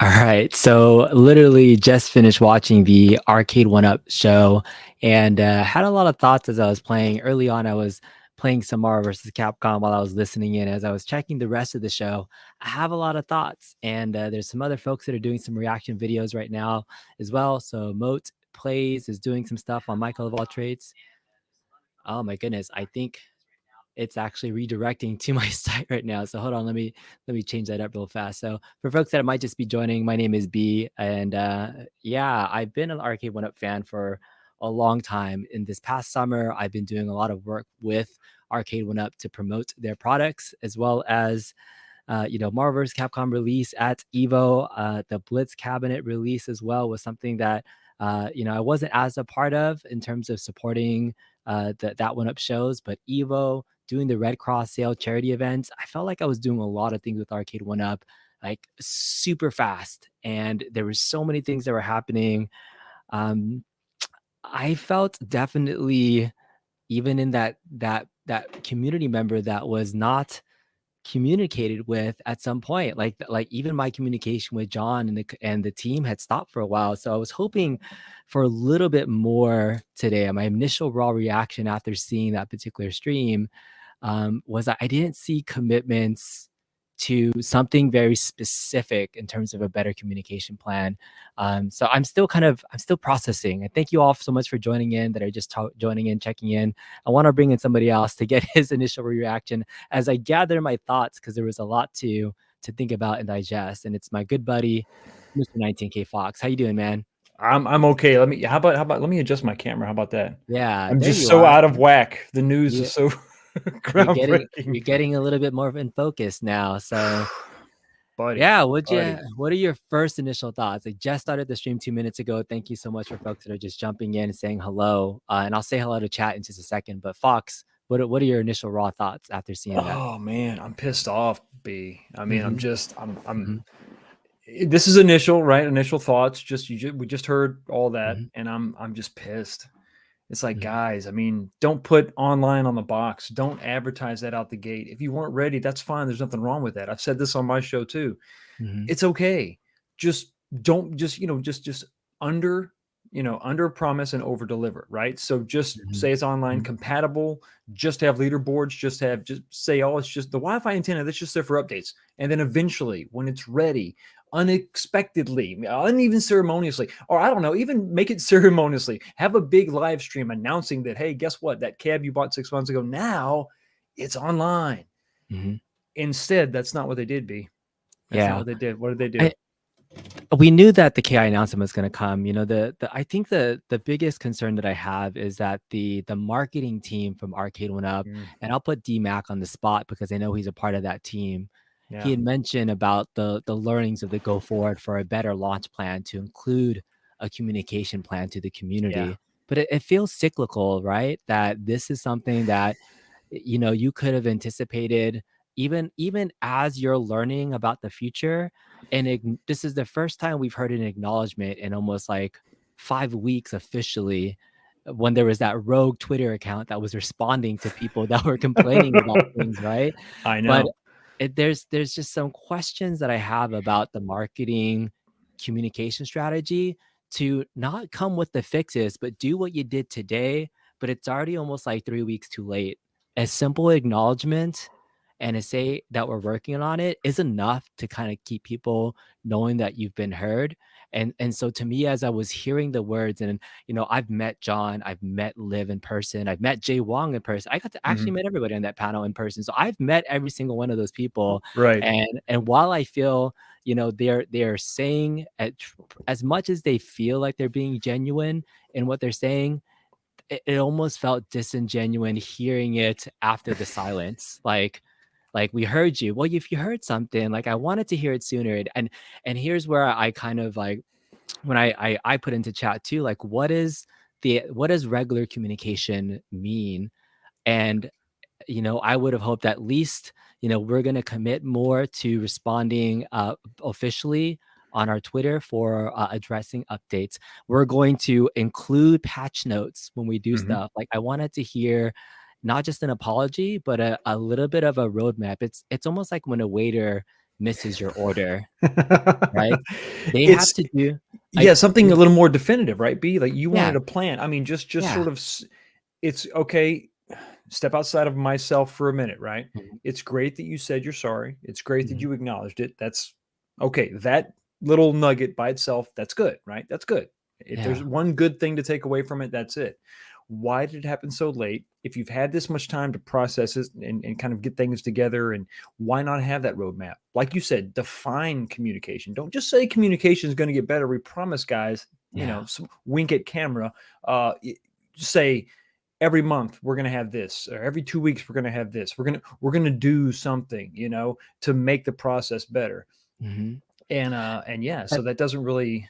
All right. So literally just finished watching the Arcade1Up show and had a lot of thoughts as I was playing. Early on, I was playing some Marvel versus Capcom while I was listening in. As I was checking the rest of the show, I have a lot of thoughts. And there's some other folks that are doing some reaction videos right now as well. So Moat Plays is doing some stuff on Michael of all trades. Oh my goodness. I think it's actually redirecting to my site right now. So hold on, let me change that up real fast. So for folks that might just be joining, my name is B, and yeah, I've been an Arcade1Up fan for a long time. In this past summer, I've been doing a lot of work with Arcade1Up to promote their products as well as Marvel vs. Capcom release at Evo. The Blitz cabinet release as well was something that I wasn't as a part of in terms of supporting that one up shows, but Evo doing the Red Cross sale charity events, I felt like I was doing a lot of things with Arcade1Up, like super fast, and there were so many things that were happening. Um, I felt definitely even in that community member that was not communicated with at some point, like even my communication with John and the team had stopped for a while. So I was hoping for a little bit more today. My initial raw reaction after seeing that particular stream was that I didn't see commitments to something very specific in terms of a better communication plan. So I'm still processing. And thank you all so much for joining in, that are just joining in, checking in. I want to bring in somebody else to get his initial reaction as I gather my thoughts, because there was a lot to think about and digest. And it's my good buddy, Mr. 19K Fox. How you doing, man? I'm okay. How about let me adjust my camera. How about that? Yeah, I'm there just you so are. out of whack. The news You, is so you're getting groundbreaking. you're getting a little bit more in focus now. So Buddy, yeah, buddy. what are your first initial thoughts? I just started the stream 2 minutes ago. Thank you so much for folks that are just jumping in and saying hello. And I'll say hello to chat in just a second. But Fox, what are your initial raw thoughts after seeing that? Oh man, I'm pissed off, B. I mean, Hmm. I'm Hmm. this is initial, right? Initial thoughts. We just heard all that Hmm. and I'm just pissed. It's like, Hmm. guys, I mean, don't put online on the box. Don't advertise that out the gate. If you weren't ready, that's fine. There's nothing wrong with that. I've said this on my show too. Hmm. It's okay. Just don't just under under promise and over deliver, right? So just Hmm. say it's online Hmm. compatible, just have leaderboards, just say, oh, it's just the Wi-Fi antenna that's just there for updates, and then eventually when it's ready, unexpectedly, uneven ceremoniously, or I don't know, even make it ceremoniously, have a big live stream announcing that, hey, guess what, that cab you bought 6 months ago, now it's online. Hmm. Instead, that's not what they did. B That's not Yeah. what they did. What did they I, do? we knew that the KI announcement was going to come. The I think the biggest concern that I have is that the marketing team from Arcade1Up, Mm, and I'll put DMAC on the spot because I know he's a part of that team. He yeah. had mentioned about the learnings of the go forward for a better launch plan to include a communication plan to the Yeah. community. But it feels cyclical, right? That this is something that you could have anticipated even as you're learning about the future. And this is the first time we've heard an acknowledgement in almost like 5 weeks officially, when there was that rogue Twitter account that was responding to people that were complaining about things, right? I But know. there's just some questions that I have about the marketing communication strategy to not come with the fixes, but do what you did today, but it's already almost like 3 weeks too late. A simple acknowledgement and to say that we're working on it is enough to kind of keep people knowing that you've been heard. And so to me, as I was hearing the words, and I've met John, I've met Liv in person, I've met Jay Wong in person. I got to actually Mhm. met everybody on that panel in person. So I've met every single one of those people. Right. And while I feel, they're saying as much as they feel like they're being genuine in what they're saying, it almost felt disingenuous hearing it after the silence. Like we heard you. Well, if you heard something, like I wanted to hear it sooner. And here's where I kind of like, when I put into chat too, like what does regular communication mean? And I would have hoped at least, we're going to commit more to responding officially on our Twitter for addressing updates. We're going to include patch notes when we do Mhm. stuff. Like I wanted to hear not just an apology, but a little bit of a roadmap. It's almost like when a waiter misses your order, right? They have It's to do yeah, like something a little more definitive, right? B, like you yeah, wanted a plan. I mean, just yeah. sort of it's okay. Step outside of myself for a minute, right? Mhm. It's great that you said you're sorry. It's great that Mhm. you acknowledged it. That's okay. That little nugget by itself, that's good, right? That's good. If there's Yeah. one good thing to take away from it, that's it. Why did it happen so late? If you've had this much time to process it and kind of get things together, and why not have that roadmap? Like you said, define communication. Don't just say communication is going to get better. We promise, guys. Yeah. Wink at camera. Say every month we're going to have this, or every 2 weeks we're going to have this. We're going to do something, to make the process better. Mhm. And yeah, so that doesn't really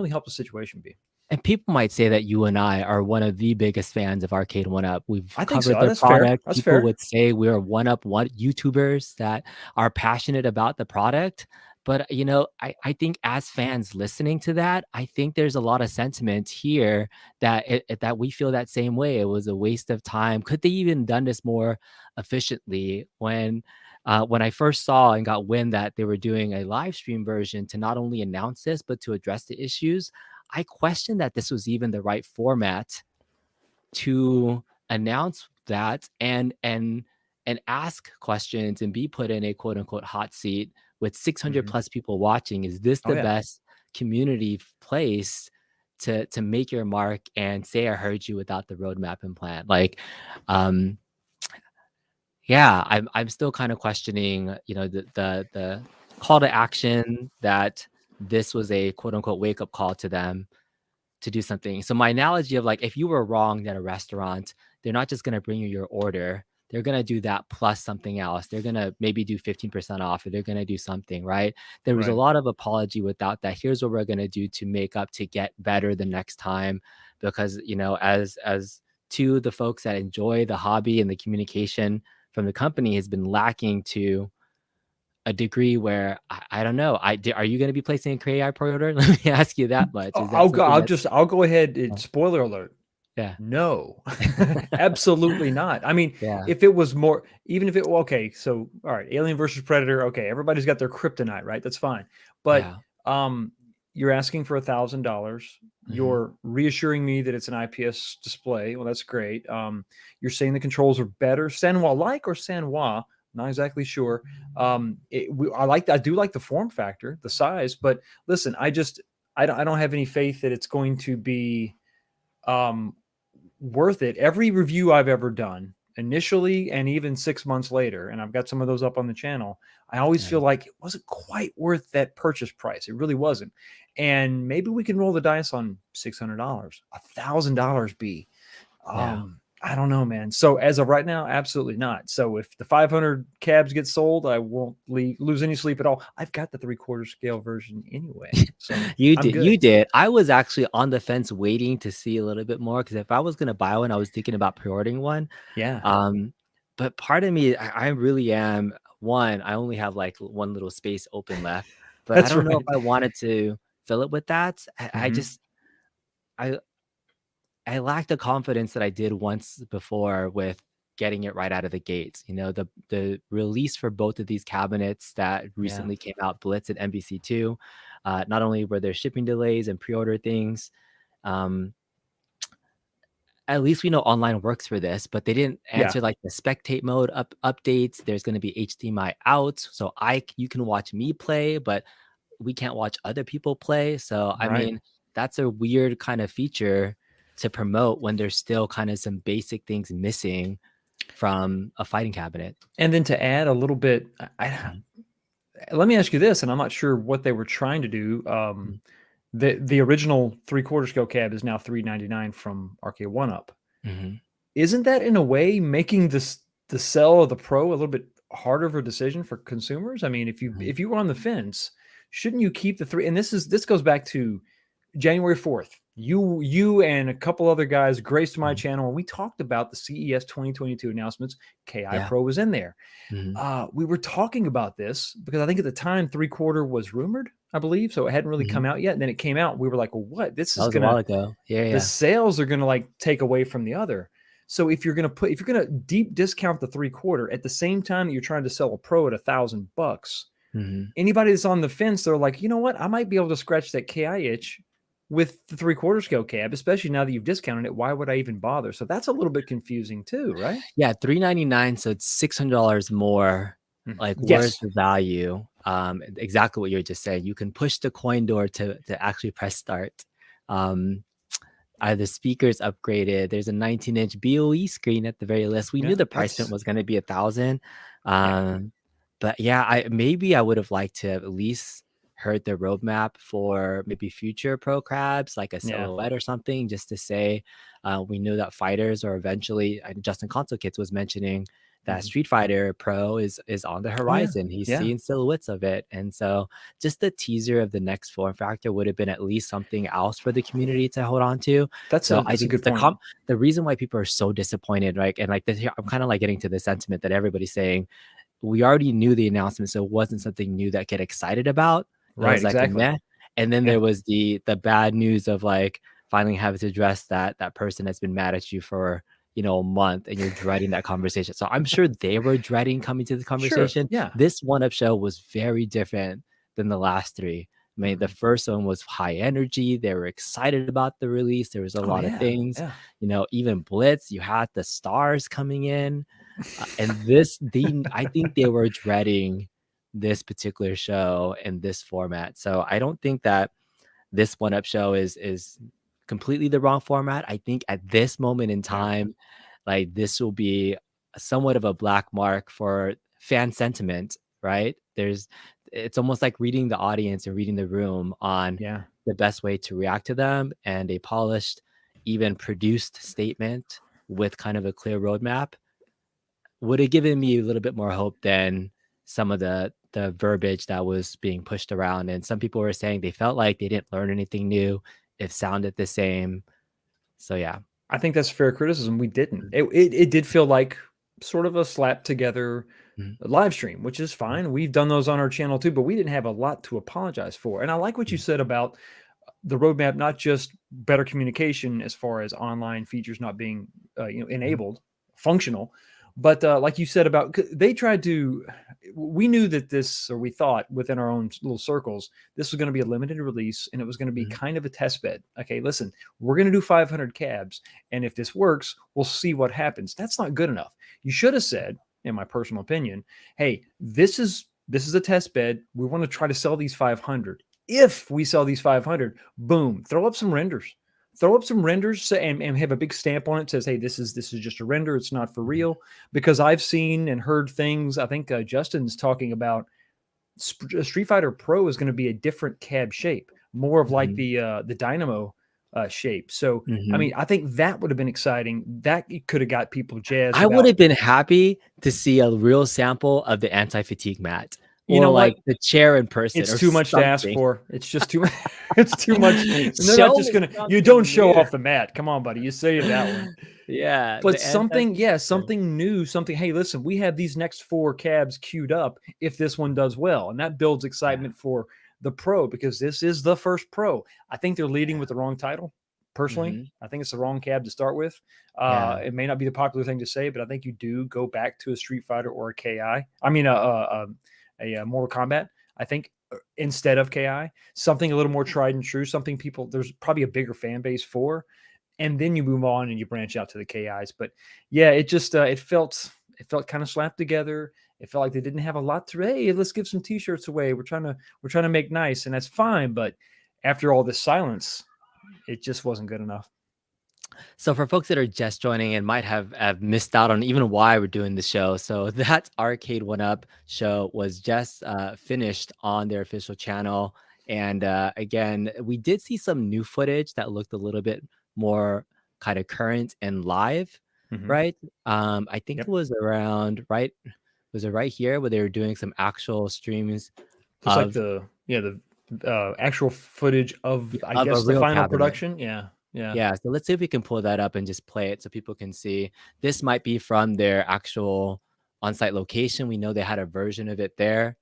help the situation. Be And people might say that you and I are one of the biggest fans of Arcade1Up. We've I think covered so. their That's fair. product. That's People fair. would say we are one YouTubers that are passionate about the product. But I think as fans listening to that, I think there's a lot of sentiment here that that we feel that same way. It was a waste of time. Could they even done this more efficiently? When I first saw and got wind that they were doing a live stream version to not only announce this but to address the issues, I questioned that this was even the right format to announce that and ask questions and be put in a quote unquote hot seat with 600 Mhm. plus people watching. Is this Oh the yeah. best community place to make your mark and say I heard you without the roadmap and plan? Like, um, yeah, I'm still kind of questioning, the call to action that this was a quote unquote wake up call to them to do something. So my analogy of like if you were wronged at a restaurant, they're not just gonna bring you your order. They're gonna do that plus something else. They're gonna maybe do 15% off, or they're gonna do something, right? There was a Right. lot of apology without that. Here's what we're gonna do to make up to get better the next time. Because as to the folks that enjoy the hobby and the communication from the company has been lacking to a degree where I don't know. Are you going to be placing a AI pre-order? Let me ask you that much. Is that I'll go. something that's I'll go ahead. oh, Spoiler alert. yeah, No, absolutely not. I mean, yeah, if it was more, even if it, well, okay, so, all right, Alien versus Predator, okay, everybody's got their kryptonite, right? That's fine. But yeah, um, you're asking for $1,000. mhm, You're reassuring me that it's an IPS display. Well, that's great. You're saying the controls are better, Sanwa-like or Sanwa? Not exactly sure. I do like the form factor, the size, but listen, I don't have any faith that it's going to be um, worth it. Every review I've ever done, initially and even 6 months later, and I've got some of those up on the channel, I always yeah, feel like it wasn't quite worth that purchase price. It really wasn't. And maybe we can roll the dice on $600, $1,000. B. yeah. I don't know, man. So as of right now, absolutely not. So if the 500 cabs get sold, I won't lose any sleep at all. I've got the 3/4 scale version anyway, so You I'm did, good. you did. I was actually on the fence waiting to see a little bit more because if I was gonna buy one, I was thinking about pre-ordering one. Yeah, Um, but part of me, I really am one. I only have like one little space open left, but I that's don't know if right. I wanted to fill it with that. I Mhm. just I I lack the confidence that I did once before with getting it right out of the gates. The release for both of these cabinets that Yeah. recently came out, Blitz and MvC2, not only were there shipping delays and pre-order things, um, at least we know online works for this, but they didn't Yeah. answer like the spectate mode updates. There's going to be HDMI out, so you can watch me play, but we can't watch other people play. So, I Right. mean, that's a weird kind of feature to promote when there's still kind of some basic things missing from a fighting cabinet. And then to add a little bit, Mhm, let me ask you this, and I'm not sure what they were trying to do. mhm, The original 3/4 scale cab is now $399 from Arcade1Up. mhm, Isn't that in a way making the sell of the Pro a little bit harder of a decision for consumers? I mean, if you mhm, if you were on the fence, shouldn't you keep the three? And this goes back to January 4th. You and a couple other guys graced my mhm. channel and we talked about the CES 2022 announcements. KI Yeah. Pro was in there. Mhm, We were talking about this because I think at the time 3/4 was rumored, I believe, so it hadn't really come mhm. out yet. And then it came out. We were like, well, what? This That is was a gonna while ago. Yeah, the yeah. sales are gonna like take away from the other. So if you're gonna deep discount the 3/4 at the same time that you're trying to sell a Pro at $1,000, Mhm. Anybody that's on the fence, they're like, you know what? I might be able to scratch that KI itch with the 3/4 scale cab, especially now that you've discounted it. Why would I even bother? So that's a little bit confusing too, right? Yeah, $399, so it's $600 more. Like, where's Yes. the value? Exactly what you're just saying. You can push the coin door to actually press start. Um, are the speakers upgraded? There's a 19-inch BOE screen at the very least. We knew Yeah. the price point That's was gonna be 1,000. yeah. But yeah, I would have liked to have at least heard the roadmap for maybe future Pro Crabs, like a Yeah. silhouette or something, just to say, we knew that fighters or eventually, Justin Console Kits was mentioning that Mhm. Street Fighter Pro is on the Oh yeah. horizon. He's Yeah. seeing silhouettes of it. And so just the teaser of the next form factor would have been at least something else for the community to hold on to. So I That's a think good point. the reason why people are so disappointed, right? And like this here, I'm kind of like getting to the sentiment that everybody's saying we already knew the announcement, so it wasn't something new that get excited about. It Right. was like a Exactly. meh. And then Yeah. there was the bad news of like finally having to address that person that's been mad at you for a month and you're dreading that conversation. So I'm sure they were dreading coming to the Sure. conversation. Yeah. This one up show was very different than the last three. I mean, the Mhm. first one was high energy. They were excited about the release. There was a Oh lot of yeah. things, Yeah. even Blitz, you had the stars coming in. And I think they were dreading this particular show and this format. So I don't think that this one up show is completely the wrong format. I think at this moment in Yeah. time, like this will be somewhat of a black mark for fan sentiment, right? It's almost like reading the audience and reading the room on Yeah. the best way to react to them, and a polished, even produced statement with kind of a clear roadmap would have given me a little bit more hope than some of the verbiage that was being pushed around. And some people were saying they felt like they didn't learn anything new. It sounded the same. So yeah. I think that's fair criticism. We didn't. Mm, It did feel like sort of a slap together mm, live stream, which is mm, fine. We've done those on our channel too, but we didn't have a lot to apologize for. And I like what you mm, said about the roadmap, not just better communication as far as online features not being mm, enabled, functional, but like you said about they tried to. We knew that this, or we thought within our own little circles, this was going to be a limited release, and it was going to be mm, kind of a test bed. Okay, listen, we're going to do 500 cabs, and if this works, we'll see what happens. That's not good enough. You should have said, in my personal opinion, hey, this is a test bed. We want to try to sell these 500. If we sell these 500, boom, throw up some renders. Throw up some renders and have a big stamp on it that says, "Hey, this is just a render. It's not for mm, real." Because I've seen and heard things. I think Justin's talking about Street Fighter Pro is going to be a different cab shape, more of like mhm, the Dynamo shape. So, I mhm. mean, I think that would have been exciting. That could have got people jazzed I would about. have been happy to see a real sample of the anti-fatigue mat You or know like what? the chair in person It's or too much to ask something. for. It's just too it's too much, and they're not Show just me gonna you don't something show new. off the mat. Come on, buddy. You say that one. Yeah, But the something, anti-fatigue. yeah, something new, something, "Hey, listen, we have these next 4 cabs queued up if this one does well," and that builds Yeah. excitement for the Pro because this is the first Pro. I think they're leading with the wrong title, personally. Mhm. I think it's the wrong cab to start with. Yeah. It may not be the popular thing to say, but I think you do go back to a Street Fighter or a KI. I mean, a Mortal Kombat, I think, instead of KI. Something a little more tried and true, something people there's probably a bigger fan base for, and then you move on and you branch out to the KIs. But yeah, it just it felt kind of slapped together. It felt like they didn't have a lot to. Hey, let's give some T-shirts away. We're trying to make nice, and that's fine. But after all this silence, it just wasn't good enough. So for folks that are just joining and might have missed out on even why we're doing the show, so that Arcade1Up show was just finished on their official channel. And again, we did see some new footage that looked a little bit more kind of current and live, Hmm. right? I think it Yep, was around right. Was it right here where they were doing some actual streams just like of the actual footage of, I of a guess, the real final cabinet? production. Yeah, yeah, Yeah, so let's see if we can pull that up and just play it so people can see. This might be from their actual on-site location. We know they had a version of it there.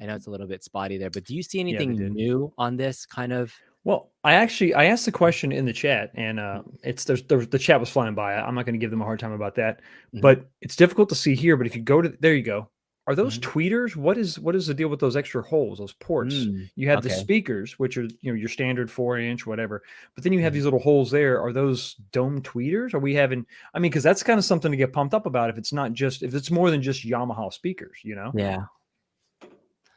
I know it's a little bit spotty there, but do you see yeah. They anything did. new on this kind of? Well, I asked the question in the chat, and it's the chat was flying by. I'm not going to give them a hard time about that, Mhm. but it's difficult to see here. But if you go to there, you go. Are those Mhm. tweeters? What is the deal with those extra holes, those ports? Mm, You have the okay. speakers, which are your standard 4-inch, whatever, but then you have Mhm. these little holes there. Are those dome tweeters? Are we having? I mean, because that's kind of something to get pumped up about. If it's more than just Yamaha speakers, Yeah.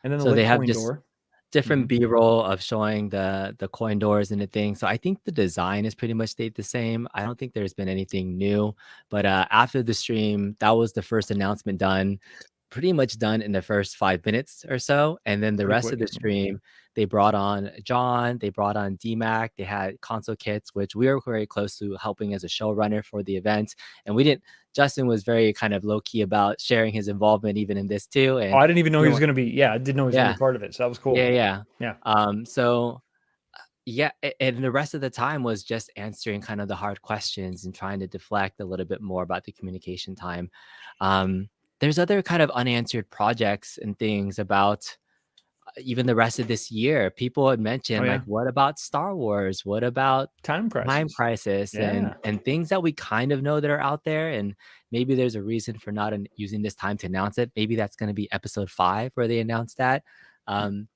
and then the So they lit have coin just door. different Mhm. B-roll of showing the coin doors and the thing. So I think the design is pretty much stayed the same. I don't think there's been anything new. But after the stream, that was the first announcement done, pretty much done in the first 5 minutes or so. And then the Pretty rest of quick. the stream, they brought on John, they brought on DMAC, they had console kits, which we were very close to helping as a showrunner for the event. And we didn't, Justin was very kind of low key about sharing his involvement even in this too. Oh, And I didn't even know you he know was what? going to be. Yeah, I didn't know he was going to Yeah. be part of it. So that was Yeah, cool. yeah. Yeah. So yeah, and the rest of the time was just answering kind of the hard questions and trying to deflect a little bit more about the communication time. Um, there's other kind of unanswered projects and things about even the rest of this year. People had Oh mentioned yeah. like, what about Star Wars? What about Time Time crisis. Crisis Yeah. and things that we kind of know that are out there? And maybe there's a reason for not using this time to announce it. Maybe that's going to be episode 5 where they announce that. Um,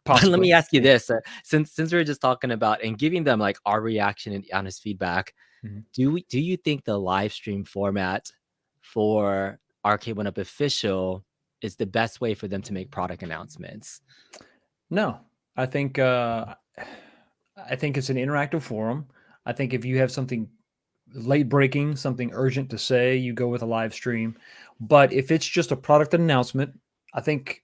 but let Possibly. me ask you Yeah. this, since we're just talking about and giving them like our reaction and honest feedback, Mhm. do you think the live stream format for Arcade1Up official is the best way for them to make product announcements? No, I think it's an interactive forum. I think if you have something late breaking, something urgent to say, you go with a live stream. But if it's just a product announcement, I think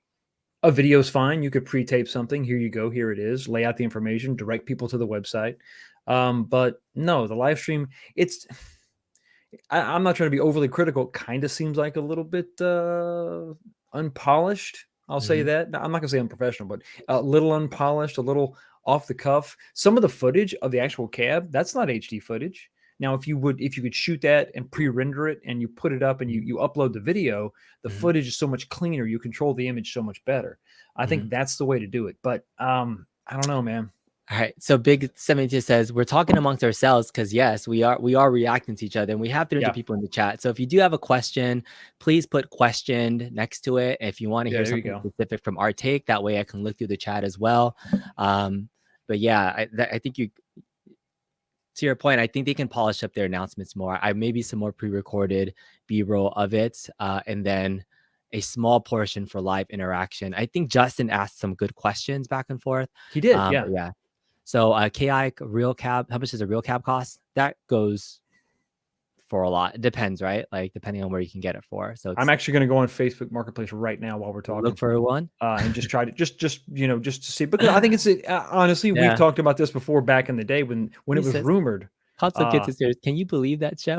a video is fine. You could pre-tape something. Here you go. Here it is. Lay out the information. Direct people to the website. But no, the live stream. I'm not trying to be overly critical. It kind of seems like a little bit unpolished. I'll say Mhm, that. I'm not gonna say unprofessional, but a little unpolished, a little off the cuff. Some of the footage of the actual cab, that's not HD footage. Now, if you could shoot that and pre-render it and you put it up and mhm, you upload the video, the mhm, footage is so much cleaner. You control the image so much better. I think mhm. that's the way to do it. But I don't know, man. All right. So Big 72 says we're talking amongst ourselves because yes, we are reacting to each other and we have 300 Yeah, people in the chat. So if you do have a question, please put questioned next to it. If you want to yeah. hear There you something go. specific from our take, that way I can look through the chat as well. But yeah, I think you to your point, I think they can polish up their announcements more. I maybe some more pre-recorded B-roll of it, and then a small portion for live interaction. I think Justin asked some good questions back and forth. He did. But Yeah. yeah. So KI real cab, how much does a real cab cost? That goes for a lot. It depends, right? Like depending on where you can get it for. So I'm it's actually going to go on Facebook Marketplace right now while we're look talking. for one. And just try to just to see, because I think it's honestly, we've Yeah. talked about this before back in the day when He it was says rumored. console kids Uh, is serious. Can you believe that show?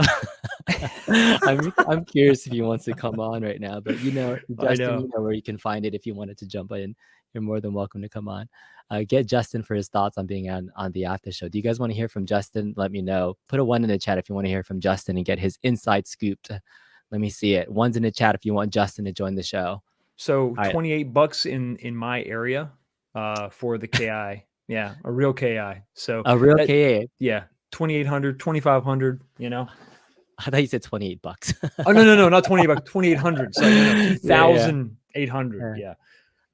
I'm curious if he wants to come on right now, but I Justin, know. where you can find it if you wanted to jump in. You're more than welcome to come on. Get Justin for his thoughts on being on the after show. Do you guys want to hear from Justin? Let me know. Put a 1 in the chat if you want to hear from Justin and get his inside scoop. Let me see it. 1's in the chat if you want Justin to join the show. So All right. $28 in my area for the KI. Yeah, a real KI. So A real that KA. yeah, 2,800, 2,500. I thought you said $28. Oh no, not $28, 2,800. So Yeah, yeah. 2,800. Yeah. Yeah,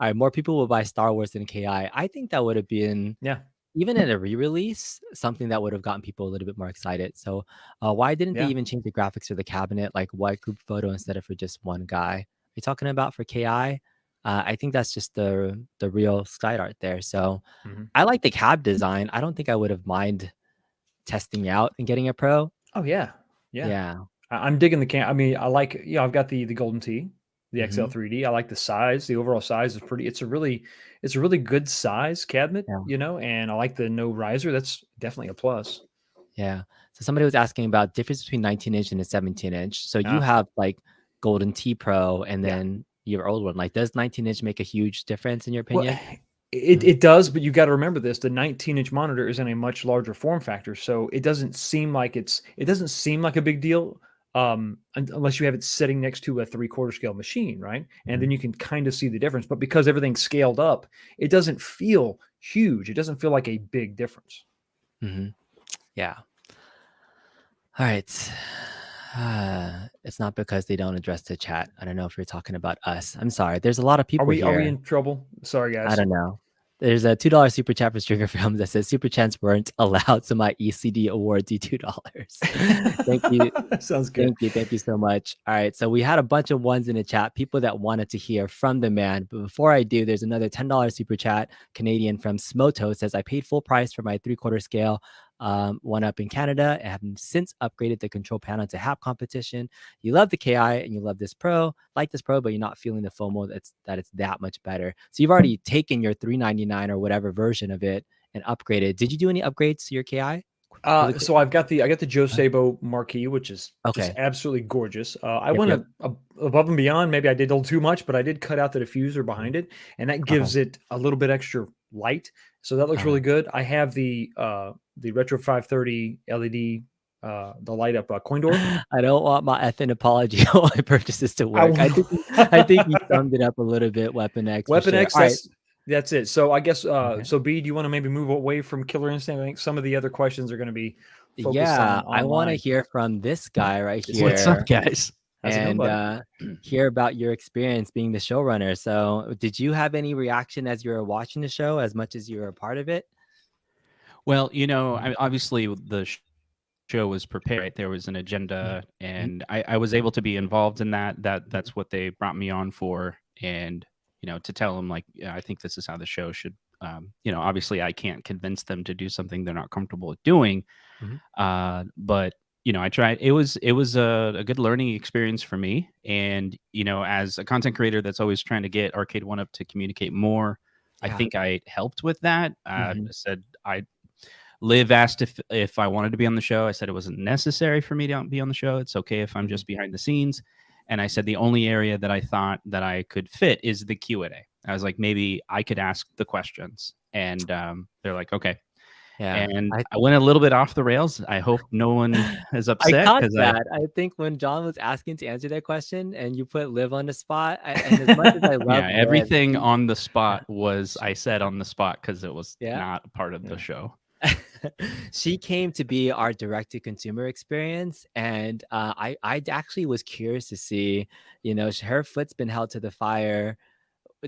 All right, more people will buy Star Wars than KI. I think that would have been yeah, even in a re-release, something that would have gotten people a little bit more excited. So, why didn't they yeah. even change the graphics for the cabinet, like white group photo instead of for just one guy? Are you talking about for KI? I think that's just the real side art there. So, Mhm. I like the cab design. I don't think I would have mind testing out and getting a pro. Oh yeah, yeah. Yeah. I'm digging the I mean, I like, I've got the golden tee, the Hmm. XL3D. I like the size. The overall size is pretty. It's a really good size cabinet, Yeah. and I like the no riser. That's definitely a plus. Yeah. So somebody was asking about difference between 19-inch and a 17-inch. So you Ah, have like Golden T Pro and yeah. then your old one. Like, does 19-inch make a huge difference in your Well, opinion? it Mhm. it does, but you got to remember this: the 19-inch monitor is in a much larger form factor, so it doesn't seem like a big deal, unless you have it sitting next to a 3/4 scale machine, right? And then Mhm. you can kind of see the difference. But because everything's scaled up, it doesn't feel huge. It doesn't feel like a big difference. Mhm. Yeah. All right. It's not because they don't address the chat. I don't know if you're talking about us. I'm sorry. There's a lot of Are people we here. in trouble? Sorry, I guys. don't know. There's a $2 super chat for Stringer Films that says super chats weren't allowed, so my ECD awards you $2. Thank you. Sounds good. Thank you so much. All right, so we had a bunch of ones in the chat, people that wanted to hear from the man. But before I do, there's another $10 super chat, Canadian from Smoto says, I paid full price for my 3/4 scale one up in Canada and have since upgraded the control panel to HAP competition. You love the KI and you love this Pro, like this Pro, but you're not feeling the FOMO that it's that much better. So you've already taken your $399 or whatever version of it and upgraded. Did you do any upgrades to your KI? Really quick. So I got the Joe Sabo marquee, which is just Okay. absolutely gorgeous. I Yep, went yep. above and beyond. Maybe I did a little too much, but I did cut out the diffuser behind it, and that gives it a little bit extra light. So that looks really good. I have the Retro 530 LED, the light up coin door. I don't want my effing apology on my purchases to work. I think you summed it up a little bit, Weapon X, for Weapon sure. X, All right. that's it. So I guess Okay. so B, do you want to maybe move away from Killer Instinct? I think some of the other questions are going to be focused Yeah, on I want to online. hear from this guy right here. What's up, guys? How's it going, buddy? And hear about your experience being the showrunner. So, did you have any reaction as you were watching the show as much as you were a part of it? Well, obviously the show was prepared. Right? There was an agenda, and I was able to be involved in that. That's what they brought me on for, and to tell them like, yeah, I think this is how the show should. Obviously I can't convince them to do something they're not comfortable with doing, but I tried. It was a good learning experience for me, and as a content creator that's always trying to get Arcade1Up to communicate more, I think I helped with that. I said Liv asked if I wanted to be on the show. I said it wasn't necessary for me to be on the show. It's okay if I'm just behind the scenes. And I said the only area that I thought that I could fit is the Q&A. I was like, maybe I could ask the questions. And they're like, okay. Yeah. And I went a little bit off the rails. I hope no one is upset. I caught that. I think when John was asking to answer that question and you put Liv on the spot, and as much as I love everything on the spot was I said on the spot because it was not a part of the show. She came to be our direct-to-consumer experience, and I actually was curious to see, her foot's been held to the fire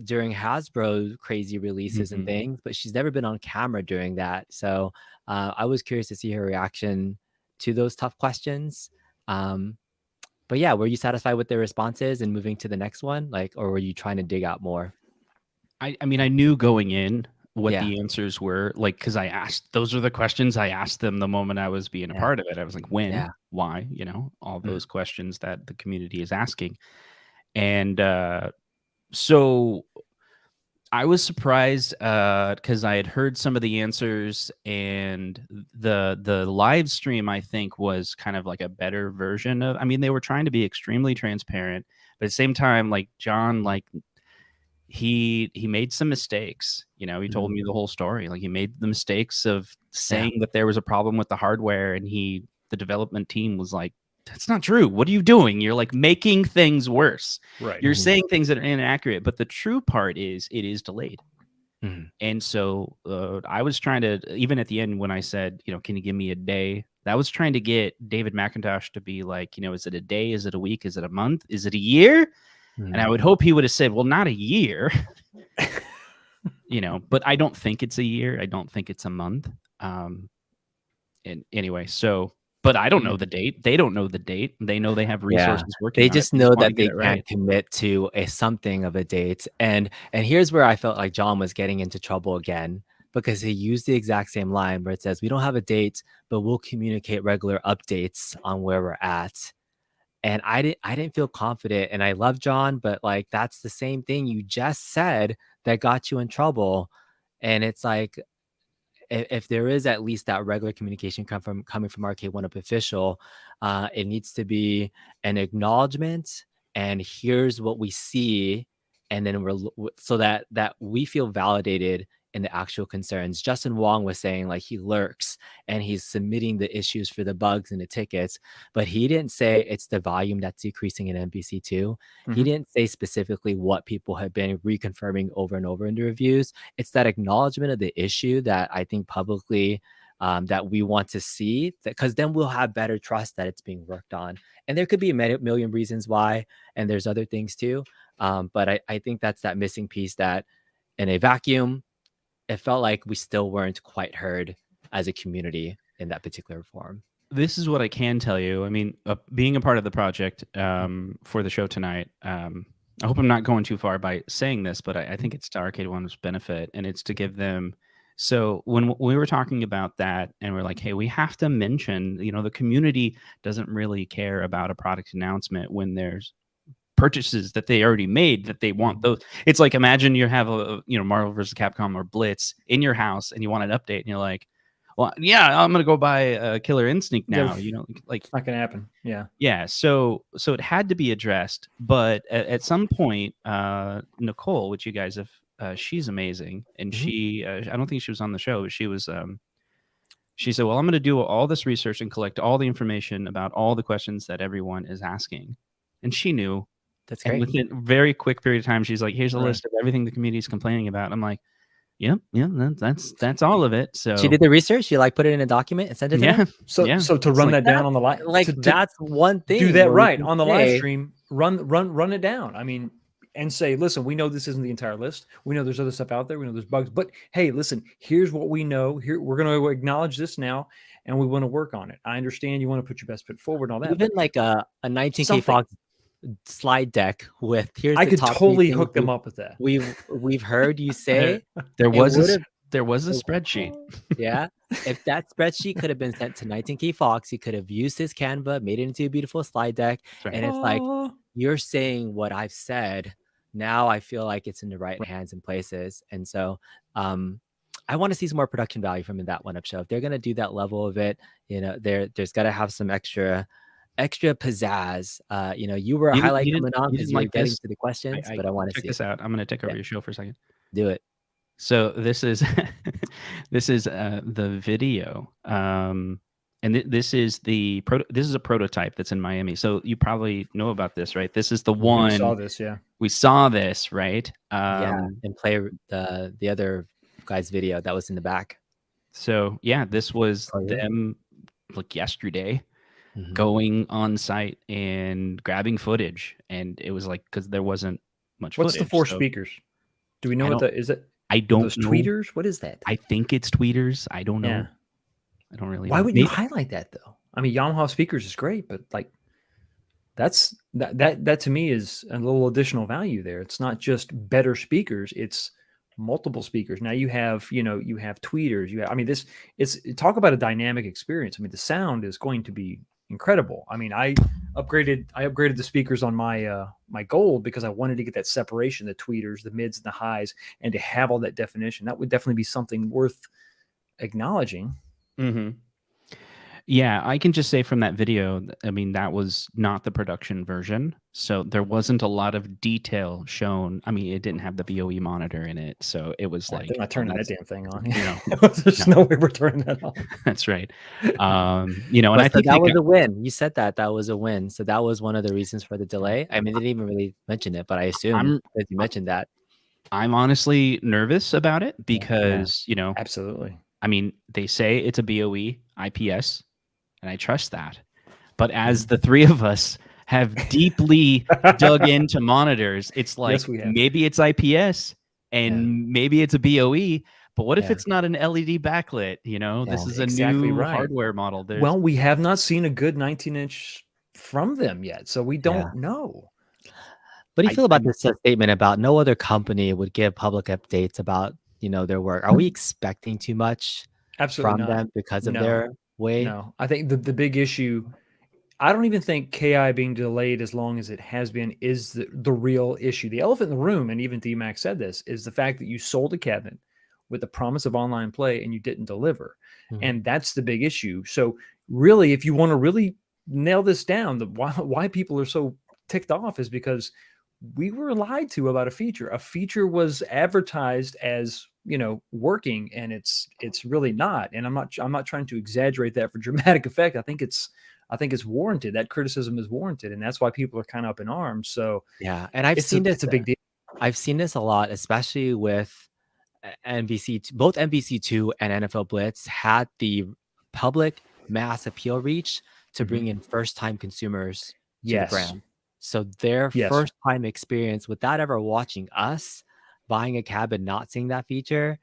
during Hasbro crazy releases and things, but she's never been on camera during that. So I was curious to see her reaction to those tough questions. But yeah, were you satisfied with their responses and moving to the next one, or were you trying to dig out more? I mean, I knew going in what the answers were, because I asked, those are the questions I asked them the moment I was being a part of it. I was like, when, why, all those questions that the community is asking. And so I was surprised because I had heard some of the answers, and the live stream, I think, was kind of like a better version of, I mean, they were trying to be extremely transparent, but at the same time, like John, he made some mistakes. He told me the whole story. Like, he made the mistakes of saying that there was a problem with the hardware, and the development team was like, that's not true. What are you doing? You're like making things worse. Right. You're saying things that are inaccurate, but the true part is it is delayed. And so I was trying to, even at the end when I said, can you give me a day? That was trying to get David McIntosh to be like, is it a day? Is it a week? Is it a month? Is it a year? And I would hope he would have said, well, not a year, but I don't think it's a year. I don't think it's a month. And anyway, but I don't know the date. They don't know the date. They know they have resources working. They just know that they can't commit to something of a date. And here's where I felt like John was getting into trouble again, because he used the exact same line where it says, we don't have a date, but we'll communicate regular updates on where we're at. And I didn't feel confident, and I love John, but that's the same thing you just said that got you in trouble. And it's like, if there is at least that regular communication coming from Arcade1Up official, it needs to be an acknowledgement, and here's what we see, and then so that we feel validated in the actual concerns. Justin Wong was saying he lurks and he's submitting the issues for the bugs and the tickets, but he didn't say it's the volume that's decreasing in MvC2. He didn't say specifically what people have been reconfirming over and over in the reviews. It's that acknowledgement of the issue that I think publicly that we want to see, because then we'll have better trust that it's being worked on. And there could be a million reasons why, and there's other things too. But I think that's that missing piece that in a vacuum, it felt like we still weren't quite heard as a community in that particular form. This is what I can tell you. I mean, being a part of the project for the show tonight, I hope I'm not going too far by saying this, but I think it's to Arcade1Up's benefit, and it's to give them. So when we were talking about that, and we're like, hey, we have to mention, the community doesn't really care about a product announcement when there's purchases that they already made that they want those. It's like, imagine you have a Marvel vs. Capcom or Blitz in your house, and you want an update, and you're like, well, yeah, I'm gonna go buy a Killer Instinct now. Like it's not gonna happen. Yeah. So it had to be addressed, but at some point, Nicole, which you guys have, she's amazing, and she, I don't think she was on the show. But she was. She said, "Well, I'm going to do all this research and collect all the information about all the questions that everyone is asking," and she knew. That's great. And within a very quick period of time, she's like, "Here's a list of everything the community is complaining about." I'm like, Yep, that's all of it. So she did the research. She put it in a document and sent it to them. So to run that down on the live, that's one thing. Do that right on the live stream. Run it down. I mean, and say, listen, we know this isn't the entire list. We know there's other stuff out there. We know there's bugs, but hey, listen, here's what we know. Here, we're going to acknowledge this now, and we want to work on it. I understand you want to put your best foot forward and all that. Even like a 19K Fox slide deck with I could totally hook them up with that. We've heard you say there was a spreadsheet. Yeah, if that spreadsheet could have been sent to 19K Fox, he could have used his Canva, made it into a beautiful slide deck. Right. And it's like, you're saying what I've said. Now I feel like it's in the right hands and places. And so I want to see some more production value from that 1UP show. If they're going to do that level of it, there's got to have some extra pizzazz. You were a highlight coming on because you were getting to the questions, but I want to see this out. I'm going to take over your show for a second. Do it. So this is the video, and this is a prototype that's in Miami. So you probably know about this, right? This is the one. We saw this, yeah. We saw this, right? And play the other guy's video that was in the back. So yeah, this was them like yesterday. Mm-hmm. Going on site and grabbing footage, and it was like, because there wasn't much What's footage. The four speakers? Do we know what that is? It I don't those know. Tweeters? What is that? I think it's tweeters. I don't know. Yeah. I don't really Why know. would you highlight that though? I mean, Yamaha speakers is great, but like that to me is a little additional value there. It's not just better speakers, it's multiple speakers. Now you have tweeters, talk about a dynamic experience. I mean, the sound is going to be incredible. I mean, I upgraded the speakers on my my Gold because I wanted to get that separation, the tweeters, the mids and the highs, and to have all that definition. That would definitely be something worth acknowledging. Mm-hmm. Yeah, I can just say from that video, I mean, that was not the production version. So there wasn't a lot of detail shown. I mean, it didn't have the BOE monitor in it. So it was like... I'm not turning that damn thing on. There's no way we're turning that on. That's right. And I think that was a win. You said that was a win. So that was one of the reasons for the delay. I mean, they didn't even really mention it, but I assume that you mentioned that. I'm honestly nervous about it because, Absolutely. I mean, they say it's a BOE IPS, and I trust that. But as the three of us have deeply dug into monitors, it's like, maybe it's IPS and maybe it's a BOE, but what if it's not an LED backlit? This is a new hardware model. Well, we have not seen a good 19-inch from them yet, so we don't know. What do you feel about this statement about no other company would give public updates about their work? Are we expecting too much from them because of their way? No, I think the big issue, I don't even think KI being delayed as long as it has been is the real issue. The elephant in the room, and even D-Mac said this, is the fact that you sold a cabinet with the promise of online play and you didn't deliver. Mm-hmm. And that's the big issue. So really, if you want to really nail this down, why people are so ticked off is because we were lied to about a feature. A feature was advertised as working, and it's really not. And I'm not trying to exaggerate that for dramatic effect. I think it's warranted. That criticism is warranted, and that's why people are kind of up in arms. So yeah, and I've seen this. It's a big deal. I've seen this a lot, especially with both MvC2 and NFL Blitz had the public mass appeal reach to bring in first-time consumers to the brand. So their first-time experience without ever watching us buying a cab and not seeing that feature,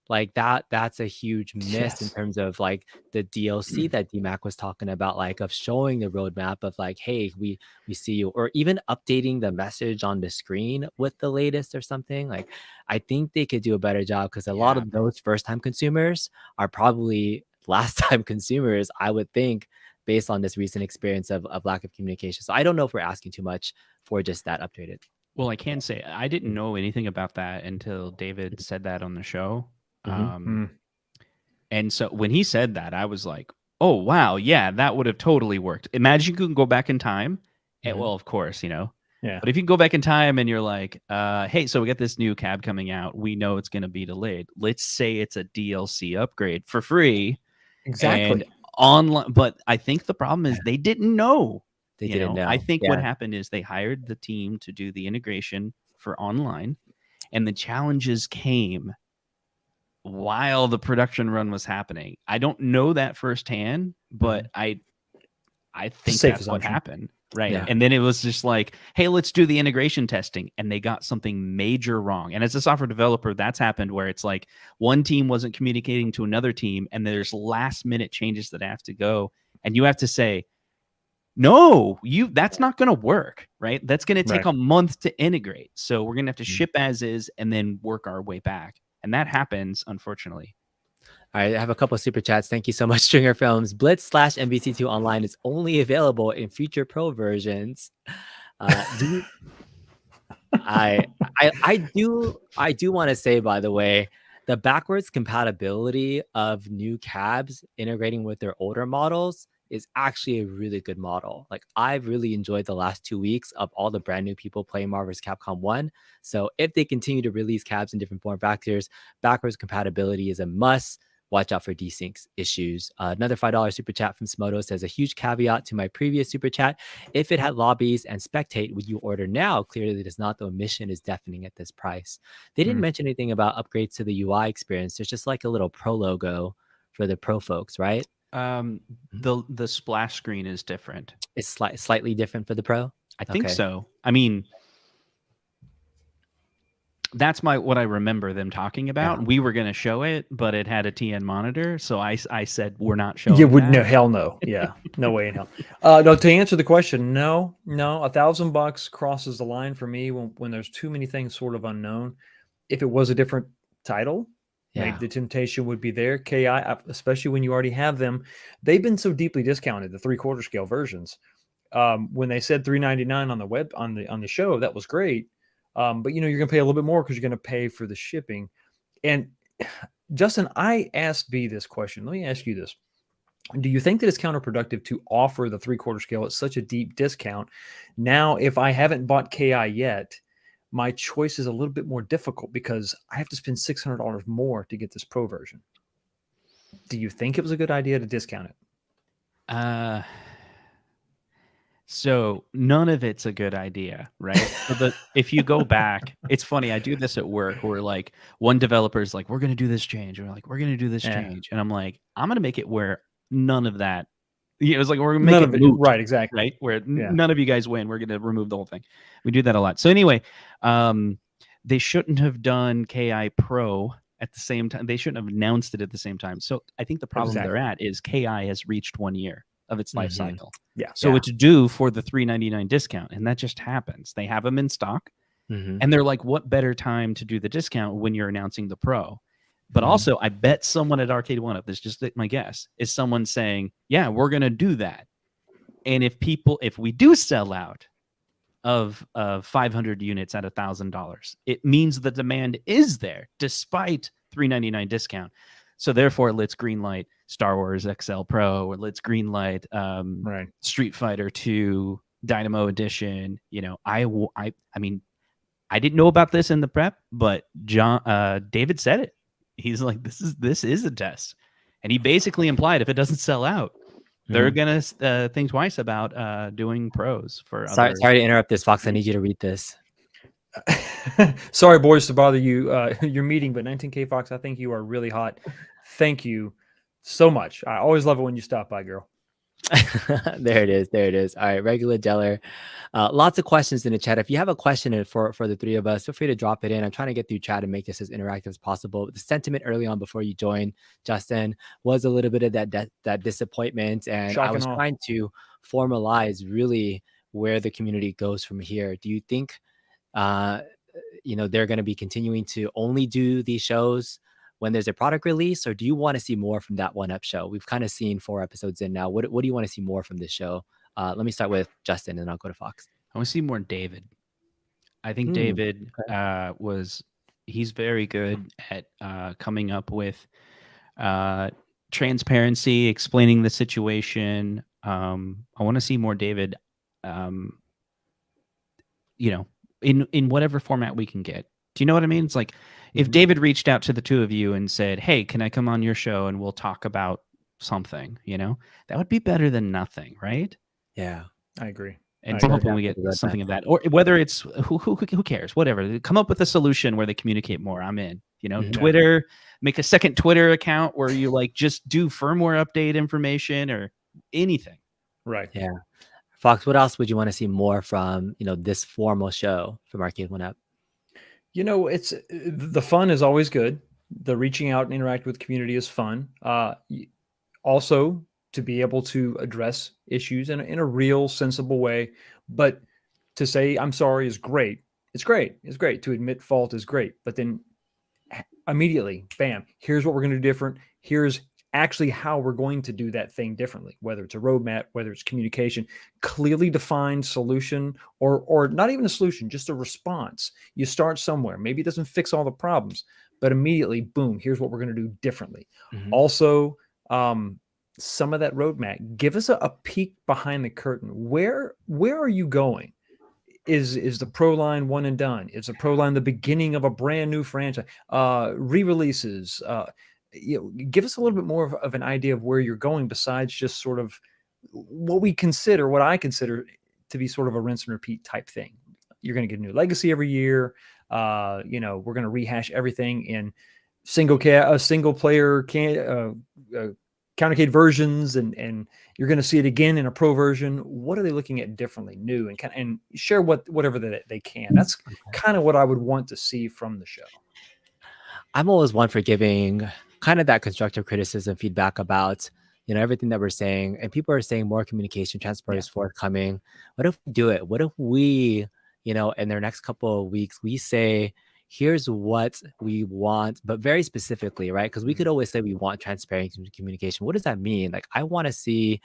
like that's a huge miss in terms of like the DLC that DMAC was talking about, like of showing the roadmap of like, hey, we see you, or even updating the message on the screen with the latest or something. Like I think they could do a better job, because a lot of those first-time consumers are probably last-time consumers, I would think, based on this recent experience of lack of communication. So I don't know if we're asking too much for just that updated. Well, I can say I didn't know anything about that until David said that on the show. And so when he said that, I was like, oh, wow, yeah, that would have totally worked. Imagine you can go back in time. And, well, of course, you know. Yeah. But if you can go back in time and you're like, hey, so we got this new cab coming out. We know it's going to be delayed. Let's say it's a DLC upgrade for free. Exactly. And online. But I think the problem is they didn't know. They didn't know. I think what happened is they hired the team to do the integration for online. And the challenges came while the production run was happening. I don't know that firsthand, but I think that's what happened. Right. Yeah. And then it was just like, hey, let's do the integration testing. And they got something major wrong. And as a software developer, that's happened where it's like one team wasn't communicating to another team, and there's last minute changes that have to go. And you have to say, no, that's not going to work. Right. That's going to take a month to integrate. So we're going to have to ship as is and then work our way back. And that happens, unfortunately. All right, I have a couple of super chats. Thank you so much, Stringer Films. Blitz / MvC2 Online is only available in future pro versions. I do want to say, by the way, the backwards compatibility of new cabs integrating with their older models is actually a really good model. Like, I've really enjoyed the last 2 weeks of all the brand new people playing Marvel vs. Capcom 1. So if they continue to release cabs in different form factors, backwards compatibility is a must. Watch out for desyncs issues. Another $5 super chat from Smoto says, a huge caveat to my previous super chat. If it had lobbies and spectate, would you order now? Clearly it does not. The omission is deafening at this price. They didn't mention anything about upgrades to the UI experience. There's just like a little pro logo for the pro folks, right? The splash screen is different. It's slightly different for the pro? I think so. I mean, that's what I remember them talking about. We were going to show it, but it had a TN monitor. So I said, we're not showing it. No, hell no. Yeah, no way in hell. No, to answer the question, no, $1,000 crosses the line for me when there's too many things sort of unknown. If it was a different title, maybe the temptation would be there. KI, especially when you already have them, they've been so deeply discounted, the 3/4 scale versions. When they said $399 on the web on the show, that was great. But you're going to pay a little bit more because you're going to pay for the shipping. And Justin, I asked B this question. Let me ask you this. Do you think that it's counterproductive to offer the 3/4 scale at such a deep discount? Now, if I haven't bought KI yet, my choice is a little bit more difficult because I have to spend $600 more to get this pro version. Do you think it was a good idea to discount it? So none of it's a good idea, right? So if you go back, it's funny. I do this at work where like one developer's like, we're going to do this change. We're like, we're going to do this change. And I'm like, I'm going to make it where none of that, it was like, we're going to make it moot, right. Exactly. Right. Where none of you guys win. We're going to remove the whole thing. We do that a lot. So anyway, they shouldn't have done KI Pro at the same time. They shouldn't have announced it at the same time. So I think the problem they're at is KI has reached 1 year of its life cycle. So it's due for the $399 discount, and that just happens. They have them in stock, and they're like, what better time to do the discount when you're announcing the pro? But also, I bet someone at Arcade1Up, this is just my guess, is someone saying, yeah, we're going to do that. And if we do sell out of 500 units at $1,000, it means the demand is there despite $399 discount. So therefore, let's greenlight Star Wars XL Pro, or let's greenlight Street Fighter 2 Dynamo Edition. I mean, I didn't know about this in the prep, but David said it. He's like, this is a test, and he basically implied if it doesn't sell out, they're gonna think twice about doing pros for. Sorry to interrupt this, Fox. I need you to read this. Sorry, boys, to bother you your meeting, but 19K Fox, I think you are really hot. Thank you so much. I always love it when you stop by, girl. There it is. There it is. All right, regular Deller. Lots of questions in the chat. If you have a question for the three of us, feel free to drop it in. I'm trying to get through chat and make this as interactive as possible. The sentiment early on before you joined, Justin, was a little bit of that disappointment, and Shock I and was awe. trying to formalize really where the community goes from here. Do you think, they're going to be continuing to only do these shows when there's a product release, or do you want to see more from that 1UP show? We've kind of seen 4 episodes in now. What do you want to see more from this show? Let me start with Justin, and then I'll go to Fox. I want to see more David. I think David he's very good at coming up with transparency, explaining the situation. I want to see more David, in whatever format we can get. Do you know what I mean? It's like if David reached out to the two of you and said, "Hey, can I come on your show and we'll talk about something?" That would be better than nothing, right? Yeah, I agree. And so hoping we get something of that, or whether it's who cares, whatever. Come up with a solution where they communicate more. I'm in. Twitter, make a second Twitter account where you just do firmware update information or anything. Right. Yeah. Fox, what else would you want to see more from this formal show from Arcade1Up? It's the fun is always good. The reaching out and interact with community is fun. Also, to be able to address issues in a real, sensible way. But to say I'm sorry is great. It's great. It's great. To admit fault is great. But then immediately, bam, here's what we're going to do different. Here's actually how we're going to do that thing differently, whether it's a roadmap, whether it's communication, clearly defined solution, or not even a solution, just a response. You start somewhere. Maybe it doesn't fix all the problems, but immediately, boom, here's what we're going to do differently. Also, some of that roadmap, give us a peek behind the curtain. Where are you going? Is the Pro line one and done? Is the Pro line the beginning of a brand new franchise? Re-releases? Give us a little bit more of an idea of where you're going, besides just sort of what I consider to be sort of a rinse and repeat type thing. You're going to get a new legacy every year. We're going to rehash everything in single player countercade versions, and you're going to see it again in a pro version. What are they looking at differently, new, and share whatever they can. That's kind of what I would want to see from the show. I'm always one for giving kind of that constructive criticism, feedback about everything that we're saying, and people are saying more communication, transparency is forthcoming. What if we do it? What if we, in their next couple of weeks, we say, here's what we want, but very specifically, right? Because we could always say we want transparency and communication. What does that mean? I want to see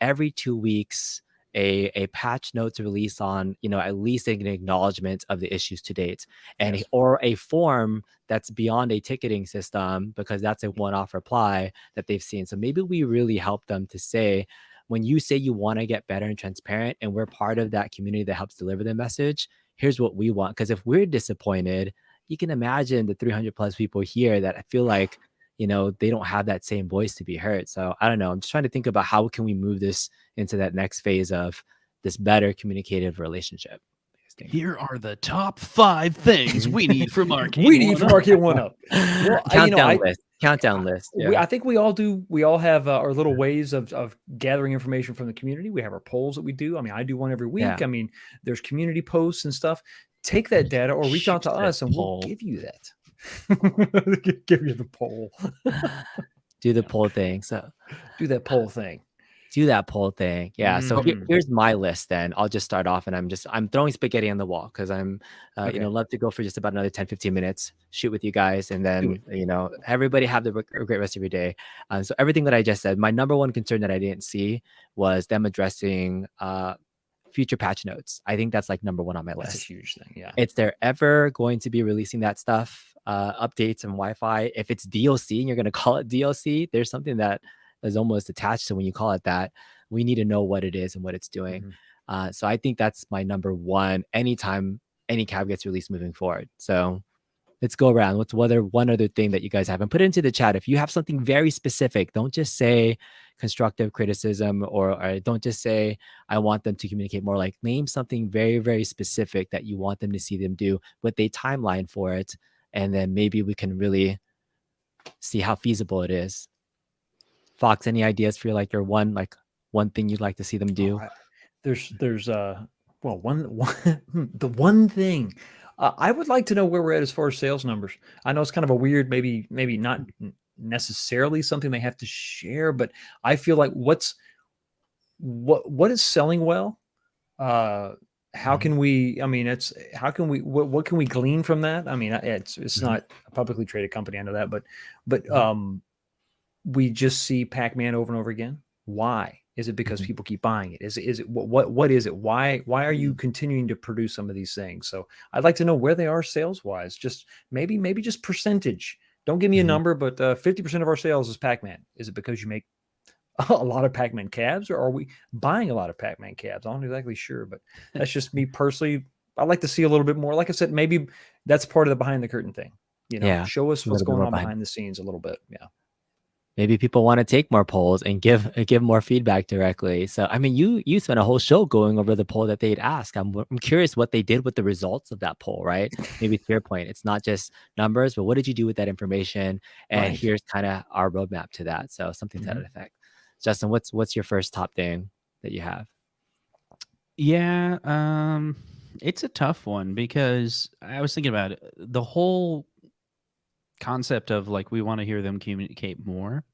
every 2 weeks a patch notes release on at least an acknowledgement of the issues to date, and or a form that's beyond a ticketing system, because that's a one-off reply that they've seen. So maybe we really help them to say, when you say you want to get better and transparent, and we're part of that community that helps deliver the message, here's what we want. Because if we're disappointed, you can imagine the 300 plus people here that I feel like they don't have that same voice to be heard. So I don't know. I'm just trying to think about how can we move this into that next phase of this better communicative relationship. Here are the top 5 things we need from Arcade. Arcade1Up. Well, countdown list. Yeah. I think we all do. We all have our little ways of gathering information from the community. We have our polls that we do. I mean, I do one every week. Yeah. I mean, there's community posts and stuff. Take that data or reach out to us, and we'll give you that. Give you the poll. Do the poll thing. So do that poll thing. Yeah. So here's my list then. I'll just start off, and I'm throwing spaghetti on the wall, because I'm love to go for just about another 10-15 minutes, shoot with you guys, and then everybody have a great rest of your day. So everything that I just said, my number one concern that I didn't see was them addressing future patch notes. I think that's number one on my list. That's a huge thing. Yeah. If they're ever going to be releasing that stuff, updates and Wi-Fi, if it's DLC and you're going to call it DLC, there's something that is almost attached to when you call it that. We need to know what it is and what it's doing. So I think that's my number one anytime any cab gets released moving forward. So let's go around. What's one other thing that you guys have? And put it into the chat. If you have something very specific, don't just say, constructive criticism, or don't just say, I want them to communicate more. Like, name something very, very specific that you want them to see them do with a timeline for it. And then maybe we can really see how feasible it is. Fox, any ideas for like your one thing you'd like to see them do? There's well, the one thing I would like to know where we're at as far as sales numbers. I know it's kind of a weird, maybe not necessarily something they have to share, but I feel like what is selling well. How can we? I mean, what can we glean from that? I mean, it's not a publicly traded company, I know that, but we just see Pac-Man over and over again. Why? Is it because people keep buying it? Is it what is it? Why are you continuing to produce some of these things? So I'd like to know where they are sales wise. Just maybe just percentage. Don't give me a number, but 50% of our sales is Pac-Man. Is it because you make a lot of Pac-Man cabs, or are we buying a lot of Pac-Man cabs? I'm not exactly sure, but that's just me personally. I'd like to see a little bit more. Like I said, maybe that's part of the behind the curtain thing. Show us what's going on behind the scenes a little bit. Yeah. Maybe people want to take more polls and give more feedback directly. So, I mean, you spent a whole show going over the poll that they'd ask. I'm curious what they did with the results of that poll, right? Maybe to your point, it's not just numbers, but what did you do with that information? And here's kind of our roadmap to that. So something to that effect. Justin, what's your first top thing that you have? Yeah, it's a tough one because I was thinking about it. The whole concept of like we want to hear them communicate more.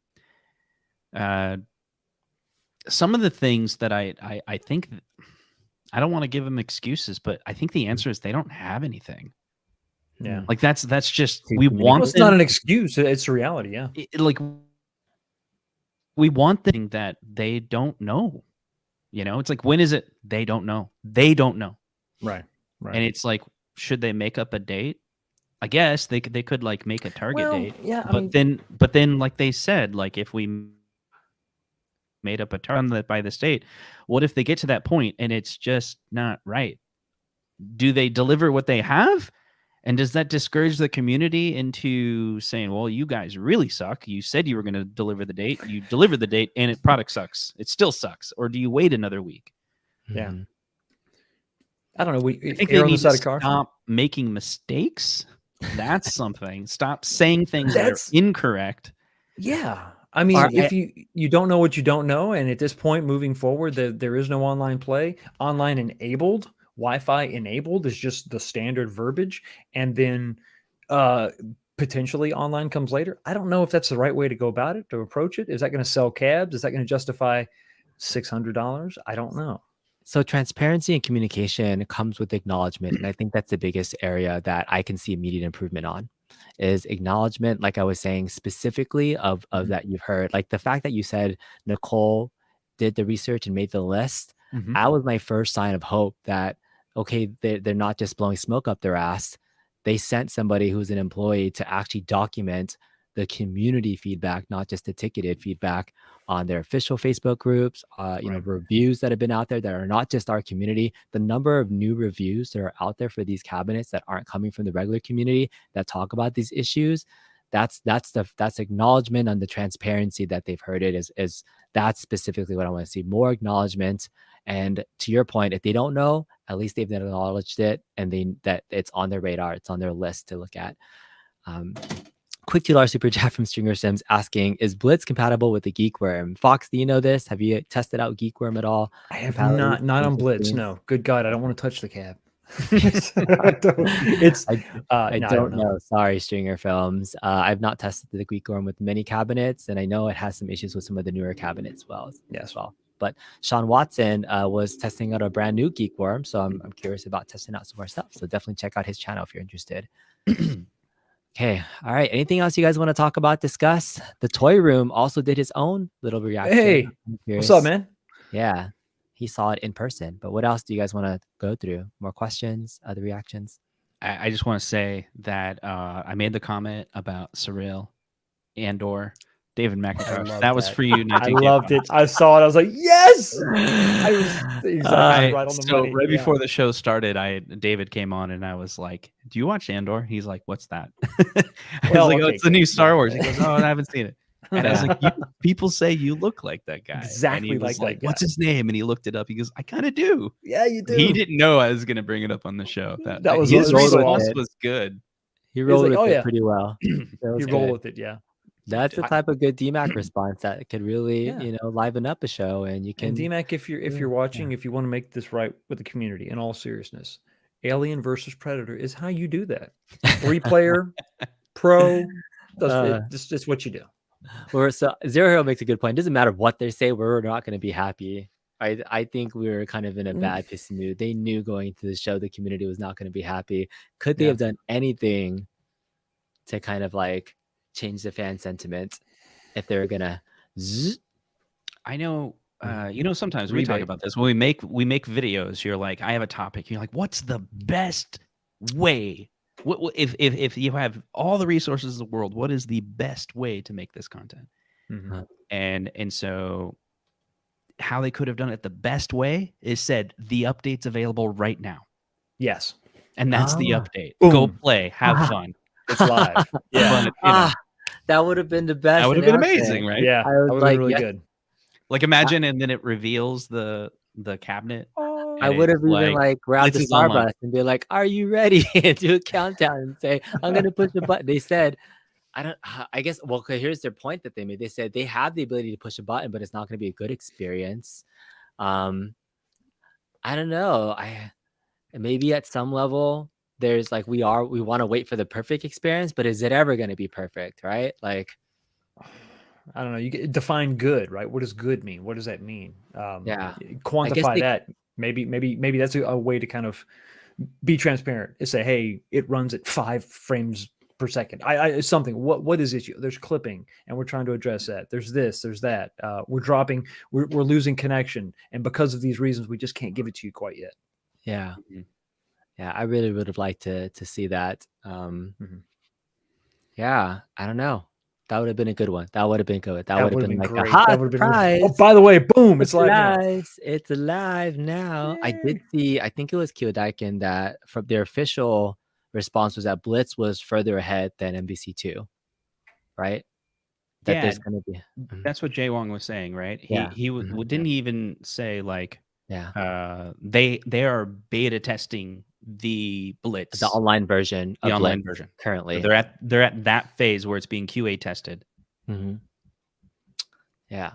Some of the things that I think, I don't want to give them excuses, but I think the answer is they don't have anything. Yeah, like that's just we want. It's not an excuse; it's a reality. Yeah, like we want the thing that they don't know. It's like, when is it? They don't know. They don't know. Right. And it's like, should they make up a date? I guess they could like make a target date. Yeah, but then like they said, like if we made up a target by the state, what if they get to that point and it's just not right? Do they deliver what they have? And does that discourage the community into saying, well, you guys really suck. You said you were going to deliver the date. You delivered the date and product sucks. It still sucks. Or do you wait another week? Yeah. I don't know. I think they need to stop making mistakes. That's something. Stop saying things that are incorrect. Yeah. I mean, if you don't know what you don't know, and at this point moving forward, there is no online play. Online enabled, Wi-Fi enabled is just the standard verbiage, and then potentially online comes later. I don't know if that's the right way to go about it, to approach it. Is that going to sell cabs? Is that going to justify $600? I don't know. So transparency and communication comes with acknowledgement. And I think that's the biggest area that I can see immediate improvement on, is acknowledgement, like I was saying, specifically of that you've heard. Like the fact that you said Nicole did the research and made the list, that was my first sign of hope that, okay, they're not just blowing smoke up their ass. They sent somebody who's an employee to actually document the community feedback, not just the ticketed feedback on their official Facebook groups, reviews that have been out there that are not just our community. The number of new reviews that are out there for these cabinets that aren't coming from the regular community that talk about these issues, that's acknowledgement on the transparency that they've heard it is that's specifically what I want to see, more acknowledgement. And to your point, if they don't know, at least they've acknowledged it, and that it's on their radar, it's on their list to look at. Quick $2 super chat from Stringer Sims asking, is Blitz compatible with the Geek Worm? Fox, do you know this? Have you tested out Geek Worm at all? I have not on Blitz. No. Good God, I don't want to touch the cab. I don't know. Sorry, Stringer Films. I've not tested the Geek Worm with many cabinets, and I know it has some issues with some of the newer cabinets as well. But Sean Watson was testing out a brand new Geek Worm, so I'm curious about testing out some more stuff. So definitely check out his channel if you're interested. Okay. All right. Anything else you guys want to talk about, discuss? The Toy Room also did his own little reaction. Hey, what's up, man? Yeah. He saw it in person. But what else do you guys want to go through? More questions, other reactions? I just want to say that I made the comment about Surreal Andor, David McIntosh. That was for you. I loved it. I saw it. I was like, yes! I was exactly right on the money. Right before the show started, David came on and I was like, do you watch Andor? He's like, what's that? I was like, oh, it's the new Star Wars. He goes, oh, I haven't seen it. And I was like, people say you look like that guy. Exactly and he was like that what's guy. his name? And he looked it up. He goes, I kind of do. Yeah, you do. He didn't know I was going to bring it up on the show. That was his awesome. response was good. He rolled like, with "Oh, it yeah." pretty well. You roll with it, yeah. That's the type of good DMAC response that could really, Yeah. liven up a show, and you can. And DMAC, if you're watching, if you want to make this right with the community, in all seriousness, Alien versus Predator is how you do that. 3-player, pro, just what you do. Or so Zero Hero makes a good point. It doesn't matter what they say, we're not going to be happy. I think we were kind of in a bad pissy mood. They knew going to the show the community was not going to be happy. Could they have done anything to kind of like change the fan sentiment if they were gonna? I know. Sometimes we talk about this when we make videos. You're like, I have a topic. You're like, what's the best way? If you have all the resources in the world, what is the best way to make this content? And so how they could have done it the best way is said the update's available right now. Yes. And that's the update. Boom. Go play, have fun. It's live. Yeah. That would have been the best. That would have been amazing, right? Yeah. I was that would like, have been really good. Like imagine, and then it reveals the cabinet. I would have even like grabbed the Blitz is Starbucks online. and be like, "Are you ready?" and do a countdown and say, "I'm gonna push a button." They said, I guess. Well, here's their point that they made. They said they have the ability to push a button, but it's not going to be a good experience. I don't know. Maybe at some level there's like we want to wait for the perfect experience, but is it ever going to be perfect? Right? Like, I don't know. You define good, right? What does good mean? What does that mean? Quantify that. Maybe that's a way to kind of be transparent and say, hey, it runs at 5 frames per second. Something. What is issue? There's clipping, and we're trying to address that. There's this. There's that. We're losing connection, and because of these reasons, we just can't give it to you quite yet. Yeah, yeah. I really would have liked to see that. Yeah, I don't know. That would have been a good one. That would have been good. That would have been like great. a hot That would have been surprise. Oh, by the way, boom! It's live now. It's alive now. I did see. I think it was Kyodaiken that from their official response was that Blitz was further ahead than MvC2, right? That there's going to be. That's what Jay Wong was saying, right? Yeah. He didn't even say like, they are beta testing the Blitz, the online version of online Blitz version currently. So they're at that phase where it's being QA tested. Yeah,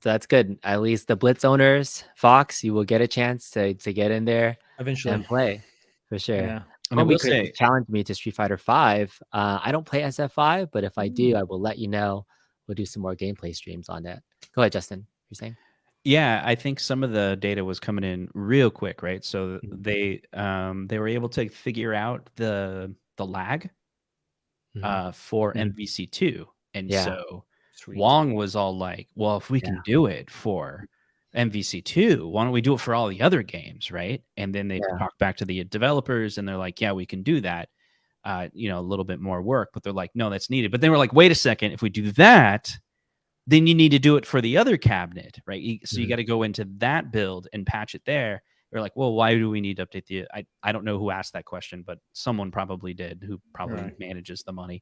so that's good. At least the Blitz owners, Fox, you will get a chance to get in there eventually and play for sure. Yeah. And I will say, challenge me to Street Fighter 5. I don't play SF5, but if I do, I will let you know. We'll do some more gameplay streams on that. Go ahead, Justin. You're saying? Yeah, I think some of the data was coming in real quick, right? So they were able to figure out the lag for MvC2, and so Wong was all like, "Well, if we can do it for MvC2, why don't we do it for all the other games, right?" And then they talk back to the developers, and they're like, "Yeah, we can do that. A little bit more work," but they're like, "No, that's needed." But they were like, "Wait a second, if we do that, then you need to do it for the other cabinet, right? So you got to go into that build and patch it there." They're like, "Well, why do we need to update the?" I don't know who asked that question, but someone probably did, who probably manages the money.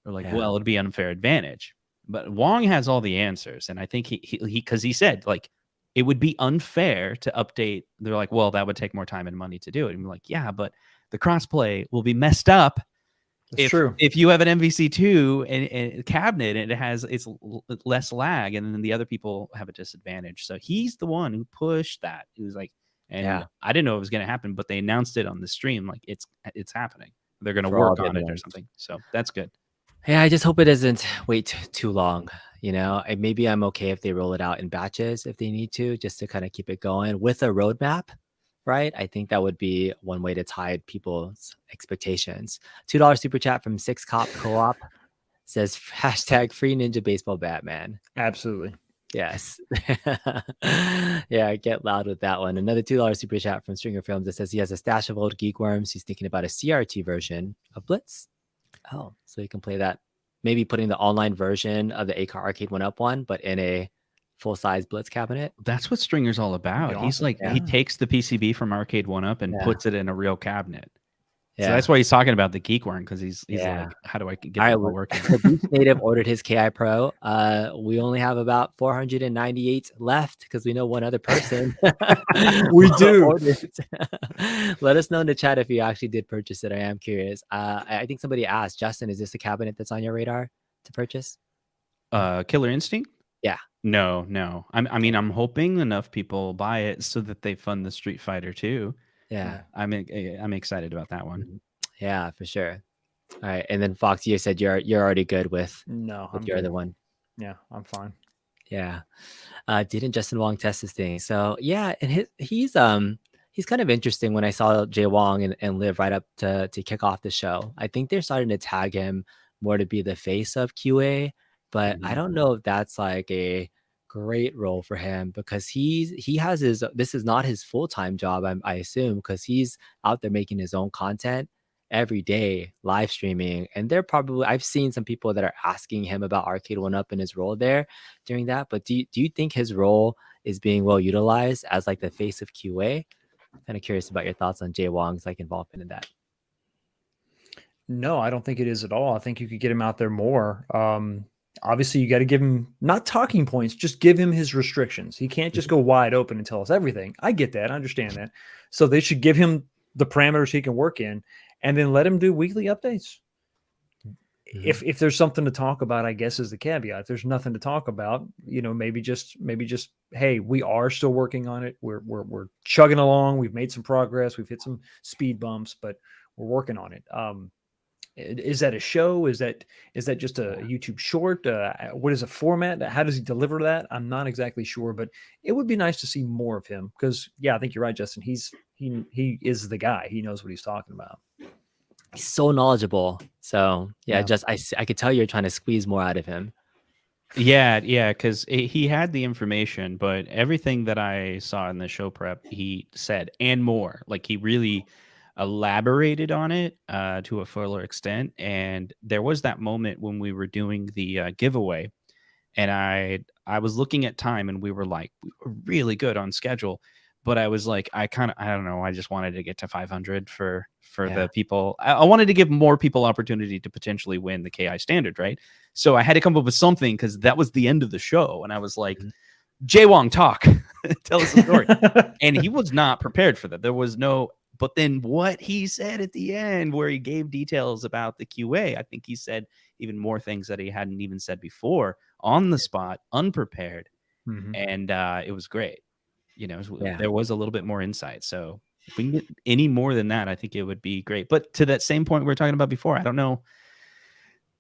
They're like, "Well, it'd be unfair advantage." But Wong has all the answers, and I think he said like it would be unfair to update. They're like, "Well, that would take more time and money to do it." And I'm like, "Yeah, but the crossplay will be messed up." That's true. If you have an MvC2 and cabinet and it's less lag, and then the other people have a disadvantage. So he's the one who pushed that. He was like, I didn't know it was going to happen, but they announced it on the stream. Like it's happening. They're going to work on it or something. So that's good. Yeah, I just hope it doesn't wait too long. Maybe I'm okay if they roll it out in batches if they need to, just to kind of keep it going with a roadmap. Right, I think that would be one way to tide people's expectations. $2 super chat from 6 Cop Co-op says hashtag free Ninja Baseball Batman. Absolutely. Yes. Yeah, get loud with that one. Another $2 super chat from Stringer Films that says he has a stash of old Geek Worms. He's thinking about a CRT version of Blitz. Oh, so you can play that. Maybe putting the online version of the Arcade1Up one, but in a full-size Blitz cabinet. That's what Stringer's all about. He's like, he takes the PCB from Arcade1Up and puts it in a real cabinet. So that's why he's talking about the geek worm, because he's Yeah. like, how do I get All right, that all working? the Beach Native ordered his KI Pro. We only have about 498 left because we know one other person. We do. ordered it. Let us know in the chat if you actually did purchase it. I am curious. I think somebody asked, Justin, is this a cabinet that's on your radar to purchase? Killer Instinct? Yeah. No. I mean, I'm hoping enough people buy it so that they fund the Street Fighter 2. Yeah. I'm excited about that one. Yeah, for sure. All right, and then Fox, you said you're already good with No, I'm your good. other one. Yeah, I'm fine. Yeah. Didn't Justin Wong test this thing? So yeah, and he's kind of interesting. When I saw Jay Wong and Liv right up to kick off the show, I think they're starting to tag him more to be the face of QA, but I don't know if that's like a great role for him, because he has his, this is not his full-time job, I assume, because he's out there making his own content every day, live streaming. And they're probably, I've seen some people that are asking him about Arcade1Up and his role there during that. But do you think his role is being well utilized as like the face of QA? Kind of curious about your thoughts on Jay Wong's like involvement in that. No, I don't think it is at all. I think you could get him out there more. Obviously, you got to give him not talking points, just give him his restrictions. He can't just go wide open and tell us everything. I get that. I understand that. So they should give him the parameters he can work in, and then let him do weekly updates. If there's something to talk about, I guess, is the caveat. If there's nothing to talk about, maybe just hey, we are still working on it. We're chugging along. We've made some progress. We've hit some speed bumps, but we're working on it. Is that a show? Is that just a YouTube short? What is a format? How does he deliver that? I'm not exactly sure, but it would be nice to see more of him, because I think you're right, Justin. He is the guy. He knows what he's talking about. He's so knowledgeable. So just I could tell you're trying to squeeze more out of him. Yeah, because he had the information, but everything that I saw in the show prep, he said, and more. Like, he really elaborated on it to a fuller extent. And there was that moment when we were doing the giveaway, and I was looking at time, and we were really good on schedule. But I was like, I don't know, I just wanted to get to 500 for the people. I wanted to give more people opportunity to potentially win the KI standard, right? So I had to come up with something, because that was the end of the show. And I was like, Jay Wong, talk. Tell us the story. And he was not prepared for that. There was no, but then what he said at the end, where he gave details about the QA, I think he said even more things that he hadn't even said before, on the spot, unprepared. And it was great. There was a little bit more insight. So if we can get any more than that, I think it would be great. But to that same point we were talking about before, I don't know.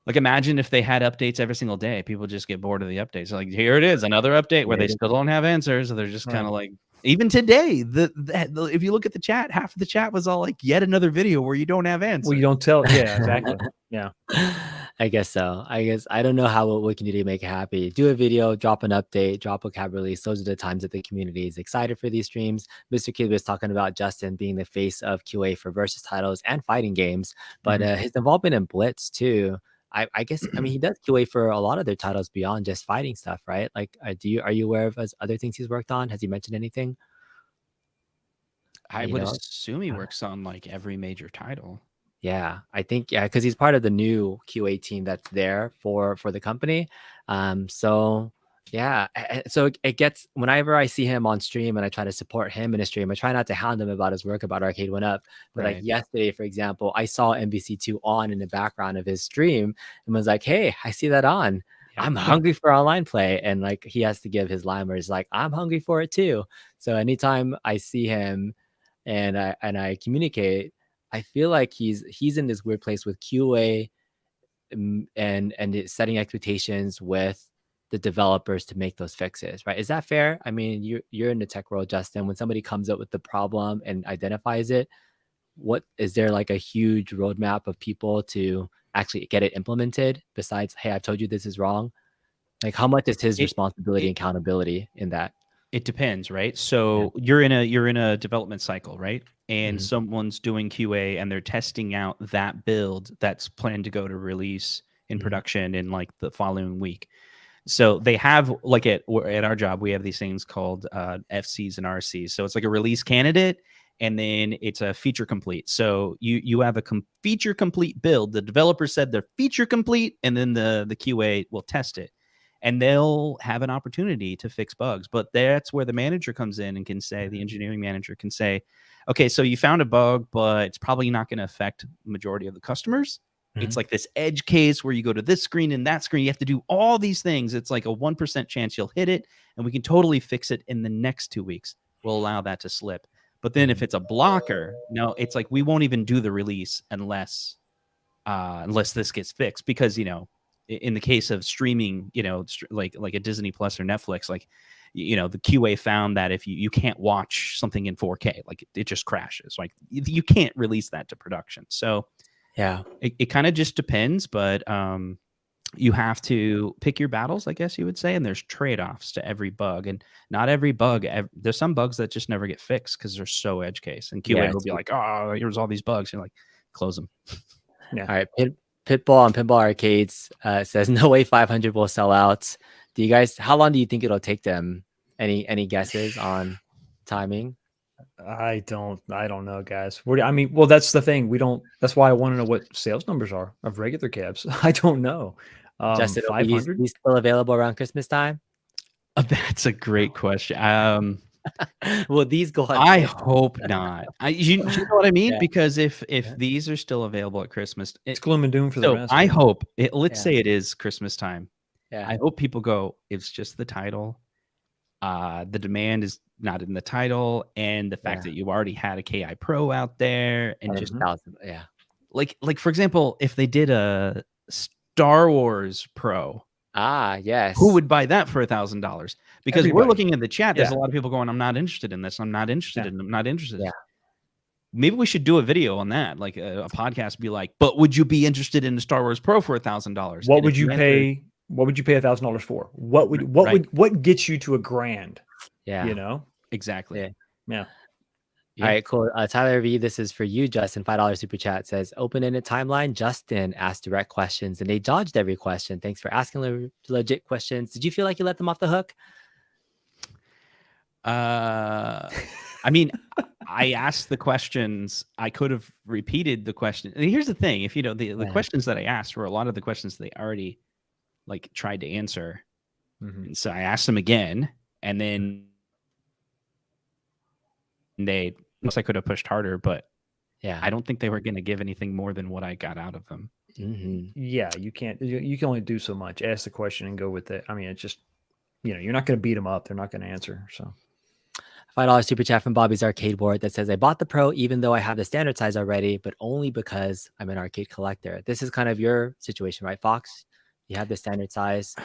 Like, imagine if they had updates every single day. People just get bored of the updates. Like, here it is, another update where they still don't have answers. So they're just kind of like, even today, if you look at the chat, half of the chat was all like, yet another video where you don't have answers. Well, you don't tell. Yeah, exactly. Yeah. I guess so. I don't know how what we can do to make it happy. Do a video, drop an update, drop a cab release. Those are the times that the community is excited for these streams. Mr. Kid was talking about Justin being the face of QA for versus titles and fighting games, but his involvement in Blitz too. I guess, I mean, he does QA for a lot of their titles beyond just fighting stuff, right? Like, are you aware of other things he's worked on? Has he mentioned anything? I would assume he works on like every major title. Yeah, I think, because he's part of the new QA team that's there for the company. So yeah, so it gets, whenever I see him on stream and I try to support him in a stream, I try not to hound him about his work about Arcade1Up. But like yesterday, for example, I saw MvC2 on in the background of his stream and was like, hey, I see that on. I'm hungry for online play. And like, he has to give his line where he's like, I'm hungry for it too. So anytime I see him and I communicate, I feel like he's in this weird place with QA and setting expectations with the developers to make those fixes, right? Is that fair? I mean, you're in the tech world, Justin. When somebody comes up with the problem and identifies it, what is there like a huge roadmap of people to actually get it implemented besides, hey, I've told you this is wrong? Like, how much is his responsibility and accountability in that? It depends, right? So you're in a development cycle, right? And someone's doing QA and they're testing out that build that's planned to go to release in production in like the following week. So they have, like, at our job, we have these things called FCs and RCs. So it's like a release candidate and then it's a feature complete. So you have a feature complete build. The developer said they're feature complete, and then the QA will test it, and they'll have an opportunity to fix bugs. But that's where the manager comes in and can say, the engineering manager can say, okay, so you found a bug, but it's probably not going to affect the majority of the customers. It's like this edge case where you go to this screen and that screen. You have to do all these things. It's like a 1% chance you'll hit it, and we can totally fix it in the next 2 weeks. We'll allow that to slip. But then if it's a blocker, no, it's like we won't even do the release unless this gets fixed. Because, you know, in the case of streaming, you know, like a Disney Plus or Netflix, like, you know, the QA found that if you can't watch something in 4K, like it just crashes. Like you can't release that to production. So Yeah. it kind of just depends, but you have to pick your battles, I guess you would say, and there's trade-offs to every bug, and not every bug. There's some bugs that just never get fixed because they're so edge case, and QA will be like, oh, here's all these bugs. You're like, close them. All right. Pitbull on Pinball Arcades says no way 500 will sell out. Do you guys? How long do you think it'll take them? Any guesses on timing? I don't know, guys. I mean, well, that's the thing. That's why I want to know what sales numbers are of regular cabs. I don't know. Justin, 500? these still available around Christmas time? That's a great question. Will these go on? I hope not. You know what I mean? Yeah. Because if these are still available at Christmas, It's gloom and doom for the rest. I hope let's say it is Christmas time. Yeah. I hope people go, it's just the title. The demand is not in the title, and the fact that you already had a KI Pro out there, and just like for example, if they did a Star Wars Pro, yes, who would buy that for $1,000? Because Everybody. we're looking at the chat, there's a lot of people going, I'm not interested in this, I'm not interested in, I'm not interested. Yeah. Maybe we should do a video on that, like a podcast, be like, but would you be interested in the Star Wars Pro for $1,000? What would you pay? What would you pay $1,000 for? What gets you to $1,000? Yeah, You know, exactly. Yeah. All right, cool. Tyler V, this is for you, Justin. $5 super chat says, open-ended timeline. Justin asked direct questions, and they dodged every question. Thanks for asking legit questions. Did you feel like you let them off the hook? I mean, I asked the questions. I could have repeated the question. And here's the thing: if you know the questions that I asked were a lot of the questions they already like tried to answer, and so I asked them again, and then they. I could have pushed harder, but I don't think they were going to give anything more than what I got out of them. Yeah, you can't. You can only do so much. Ask the question and go with it. I mean, it's just, you know, you're not going to beat them up. They're not going to answer. So, $5 super chat from Bobby's Arcade Board that says, I bought the Pro even though I have the standard size already, but only because I'm an arcade collector. This is kind of your situation, right, Fox? You have the standard size.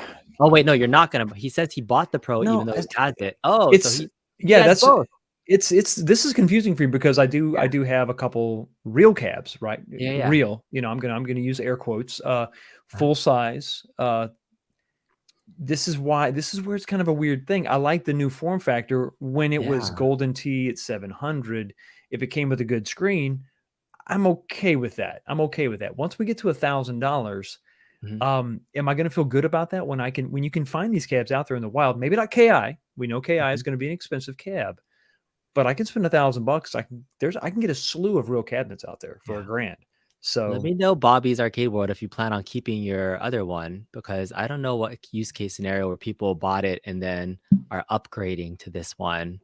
Oh wait, no, you're not gonna. He says he bought the Pro even though he has it. Oh, it's so that's both. It's this is confusing for you because I do have a couple real cabs, right? Yeah. Real. You know, I'm gonna use air quotes. Full size. This is where it's kind of a weird thing. I like the new form factor. When it was Golden Tee at 700, if it came with a good screen, I'm okay with that. Once we get to $1,000, am I going to feel good about that when you can find these cabs out there in the wild? Maybe not KI. We know KI is going to be an expensive cab, but I can spend $1,000. I can get a slew of real cabinets out there for $1,000. So let me know, Bobby's Arcade World, if you plan on keeping your other one, because I don't know what use case scenario where people bought it and then are upgrading to this one.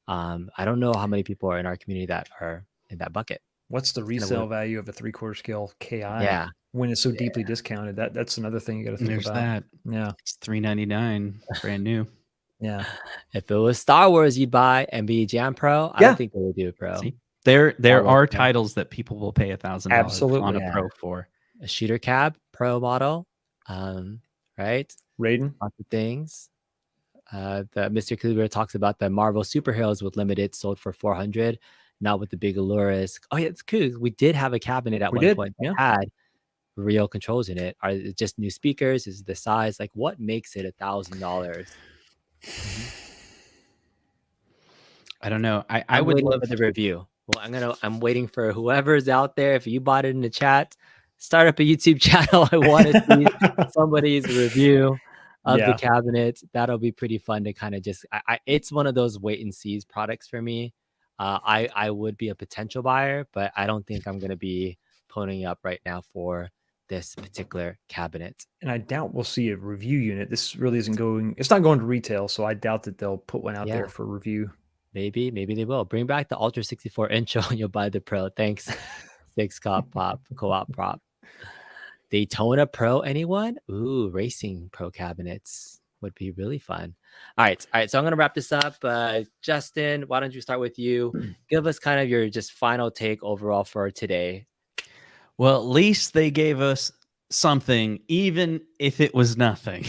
I don't know how many people are in our community that are in that bucket. What's the resale value of a 3/4 scale KI? Yeah, when it's so deeply discounted, that's another thing you got to think There's about. that. Yeah, it's $399, brand new. Yeah. If it was Star Wars, you'd buy MvC Jam Pro. I don't think they would do a Pro. See? There are titles that people will pay $1,000 on a Pro for. A shooter cab Pro model, right? Raiden, lots of things. The Mr. Kluber talks about the Marvel superheroes with limited sold for 400, not with the big allures. Oh yeah, it's cool. We did have a cabinet at one point that had real controls in it. Are it just new speakers? Is it the size? Like, what makes it $1,000? I don't know. I would love the review. Well, I'm waiting for whoever's out there. If you bought it in the chat, start up a YouTube channel. I want to see somebody's review of the cabinet. That'll be pretty fun to kind of just. It's one of those wait and sees products for me. I would be a potential buyer, but I don't think I'm gonna be ponying up right now for this particular cabinet. And I doubt we'll see a review unit. This really isn't going. It's not going to retail, so I doubt that they'll put one out Yeah. there for review. Maybe they will. Bring back the Ultra 64 Intro and you'll buy the Pro. Thanks, Six Co-op Prop. Daytona Pro, anyone? Ooh, racing Pro cabinets would be really fun. All right. So I'm gonna wrap this up. Justin, why don't you start with you? Give us kind of your just final take overall for today. Well, at least they gave us something, even if it was nothing.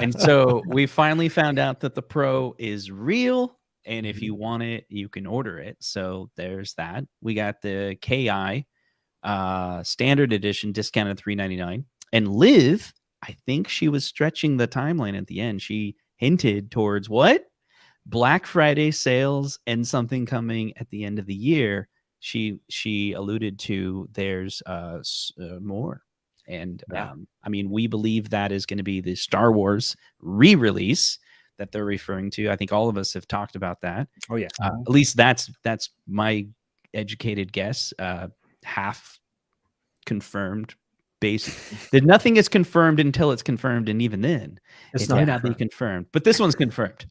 And so we finally found out that the Pro is real. And if you want it, you can order it. So there's that. We got the KI standard edition discounted $399. And Liv, I think she was stretching the timeline at the end. She hinted towards what? Black Friday sales and something coming at the end of the year. She alluded to there's more. And Yeah. I mean, we believe that is going to be the Star Wars re-release that they're referring to. I think all of us have talked about that. Oh yeah. At least that's my educated guess. Half confirmed. That nothing is confirmed until it's confirmed, and even then, it might not be confirmed. But this one's confirmed.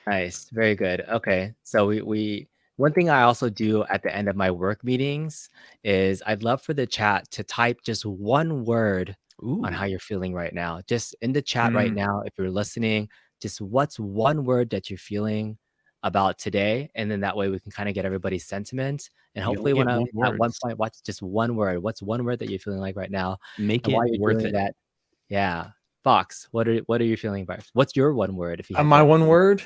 Nice, very good. Okay, so we one thing I also do at the end of my work meetings is I'd love for the chat to type just one word on how you're feeling right now. Just in the chat right now, if you're listening, just what's one word that you're feeling about today, and then that way we can kind of get everybody's sentiment. And hopefully, when at one point, watch just one word. What's one word that you're feeling like right now? Make it worth it. That, yeah. Fox, what are you feeling about? What's your one word? If you my one word,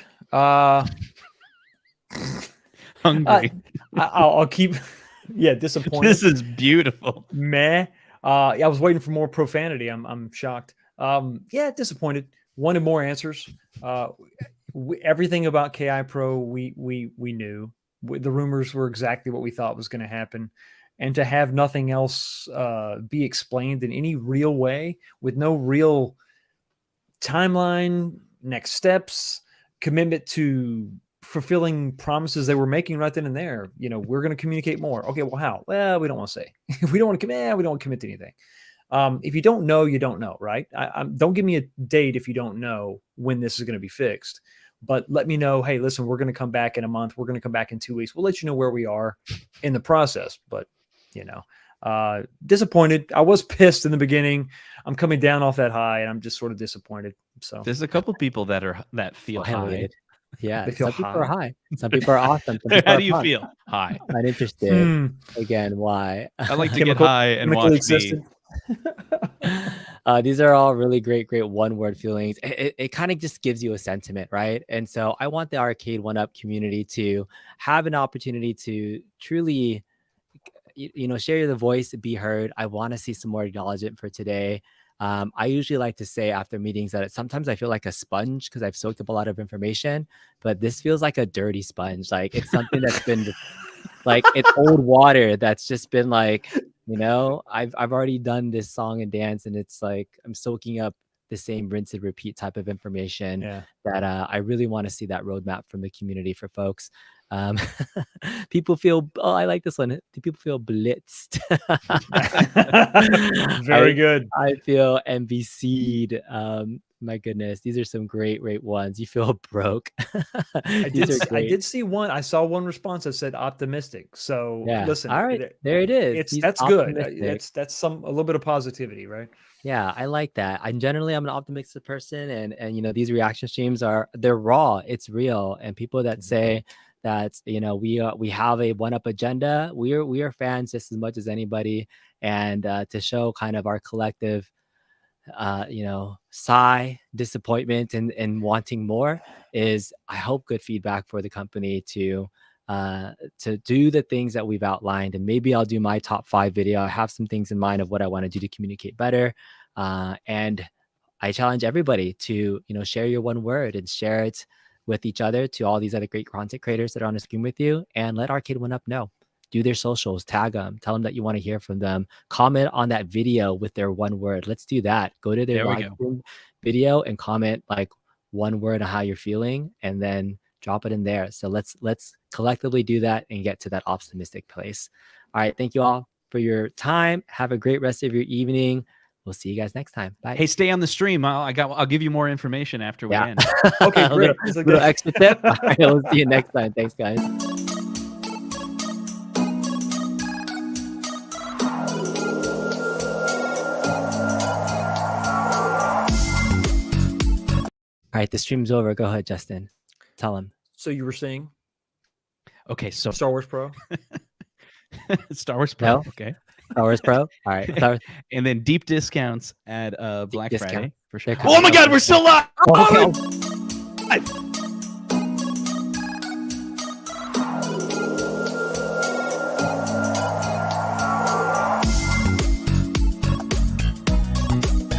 hungry. I'll keep. Yeah, disappointed. This is beautiful. Meh. I was waiting for more profanity. I'm shocked. Yeah, disappointed. Wanted more answers. Everything about KI Pro, we knew. The rumors were exactly what we thought was going to happen, and to have nothing else be explained in any real way, with no real timeline, next steps, commitment to fulfilling promises they were making right then and there. You know, we're going to communicate more. Okay, well, how? Well, we don't want to say. We don't want to commit. We don't want to commit to anything. If you don't know, you don't know, right? Don't give me a date if you don't know when this is going to be fixed. But let me know, hey, listen, we're going to come back in a month. We're going to come back in 2 weeks. We'll let you know where we are in the process. But, you know, disappointed. I was pissed in the beginning. I'm coming down off that high, and I'm just sort of disappointed. So there's a couple people that feel high. Yeah, they feel some people are high. Some people are awesome. How do you feel? High. Not interested. Again, why? I like to get high and watch me. These are all really great one-word feelings. It kind of just gives you a sentiment, right? And so I want the Arcade1Up community to have an opportunity to truly, you know, share the voice, be heard. I want to see some more acknowledgement for today. I usually like to say after meetings that sometimes I feel like a sponge because I've soaked up a lot of information, but this feels like a dirty sponge. Like it's something that's been like it's old water that's just been like, you know, I've already done this song and dance, and it's like I'm soaking up the same rinse and repeat type of information that I really want to see that roadmap from the community for folks. People feel, oh, I like this one. Do people feel blitzed? Very good. I feel MvC'd. My goodness, these are some great ones. You feel broke. I did see one. I saw one response that said optimistic. So listen, all right, there it is. That's good. That's a little bit of positivity, right? Yeah, I like that. I'm an optimistic person, and you know, these reaction streams they're raw. It's real, and people that say that, you know, we have a one-up agenda. We are fans just as much as anybody, and to show kind of our collective you know, sigh, disappointment, and wanting more is, I hope, good feedback for the company to do the things that we've outlined. And maybe I'll do my top 5 video. I have some things in mind of what I want to do to communicate better. And I challenge everybody to, you know, share your one word and share it with each other, to all these other great content creators that are on the screen with you, and let Arcade1Up know. Do their socials, tag them, tell them that you want to hear from them, comment on that video with their one word. Let's do that. Go to their live video and comment like one word on how you're feeling, and then drop it in there. So let's collectively do that and get to that optimistic place. All right, thank you all for your time. Have a great rest of your evening. We'll see you guys next time. Bye. Hey, stay on the stream. I'll give you more information after we end. Okay, great. Little extra tip. All right, we'll see you next time. Thanks, guys. All right, the stream's over. Go ahead, Justin. Tell him. So you were saying Okay, so Star Wars Pro? Star Wars Pro. No? Okay. Star Wars Pro. All right. Star And then deep discounts at Black discount. Friday for sure. They're coming Oh my up. God, we're still live! Okay.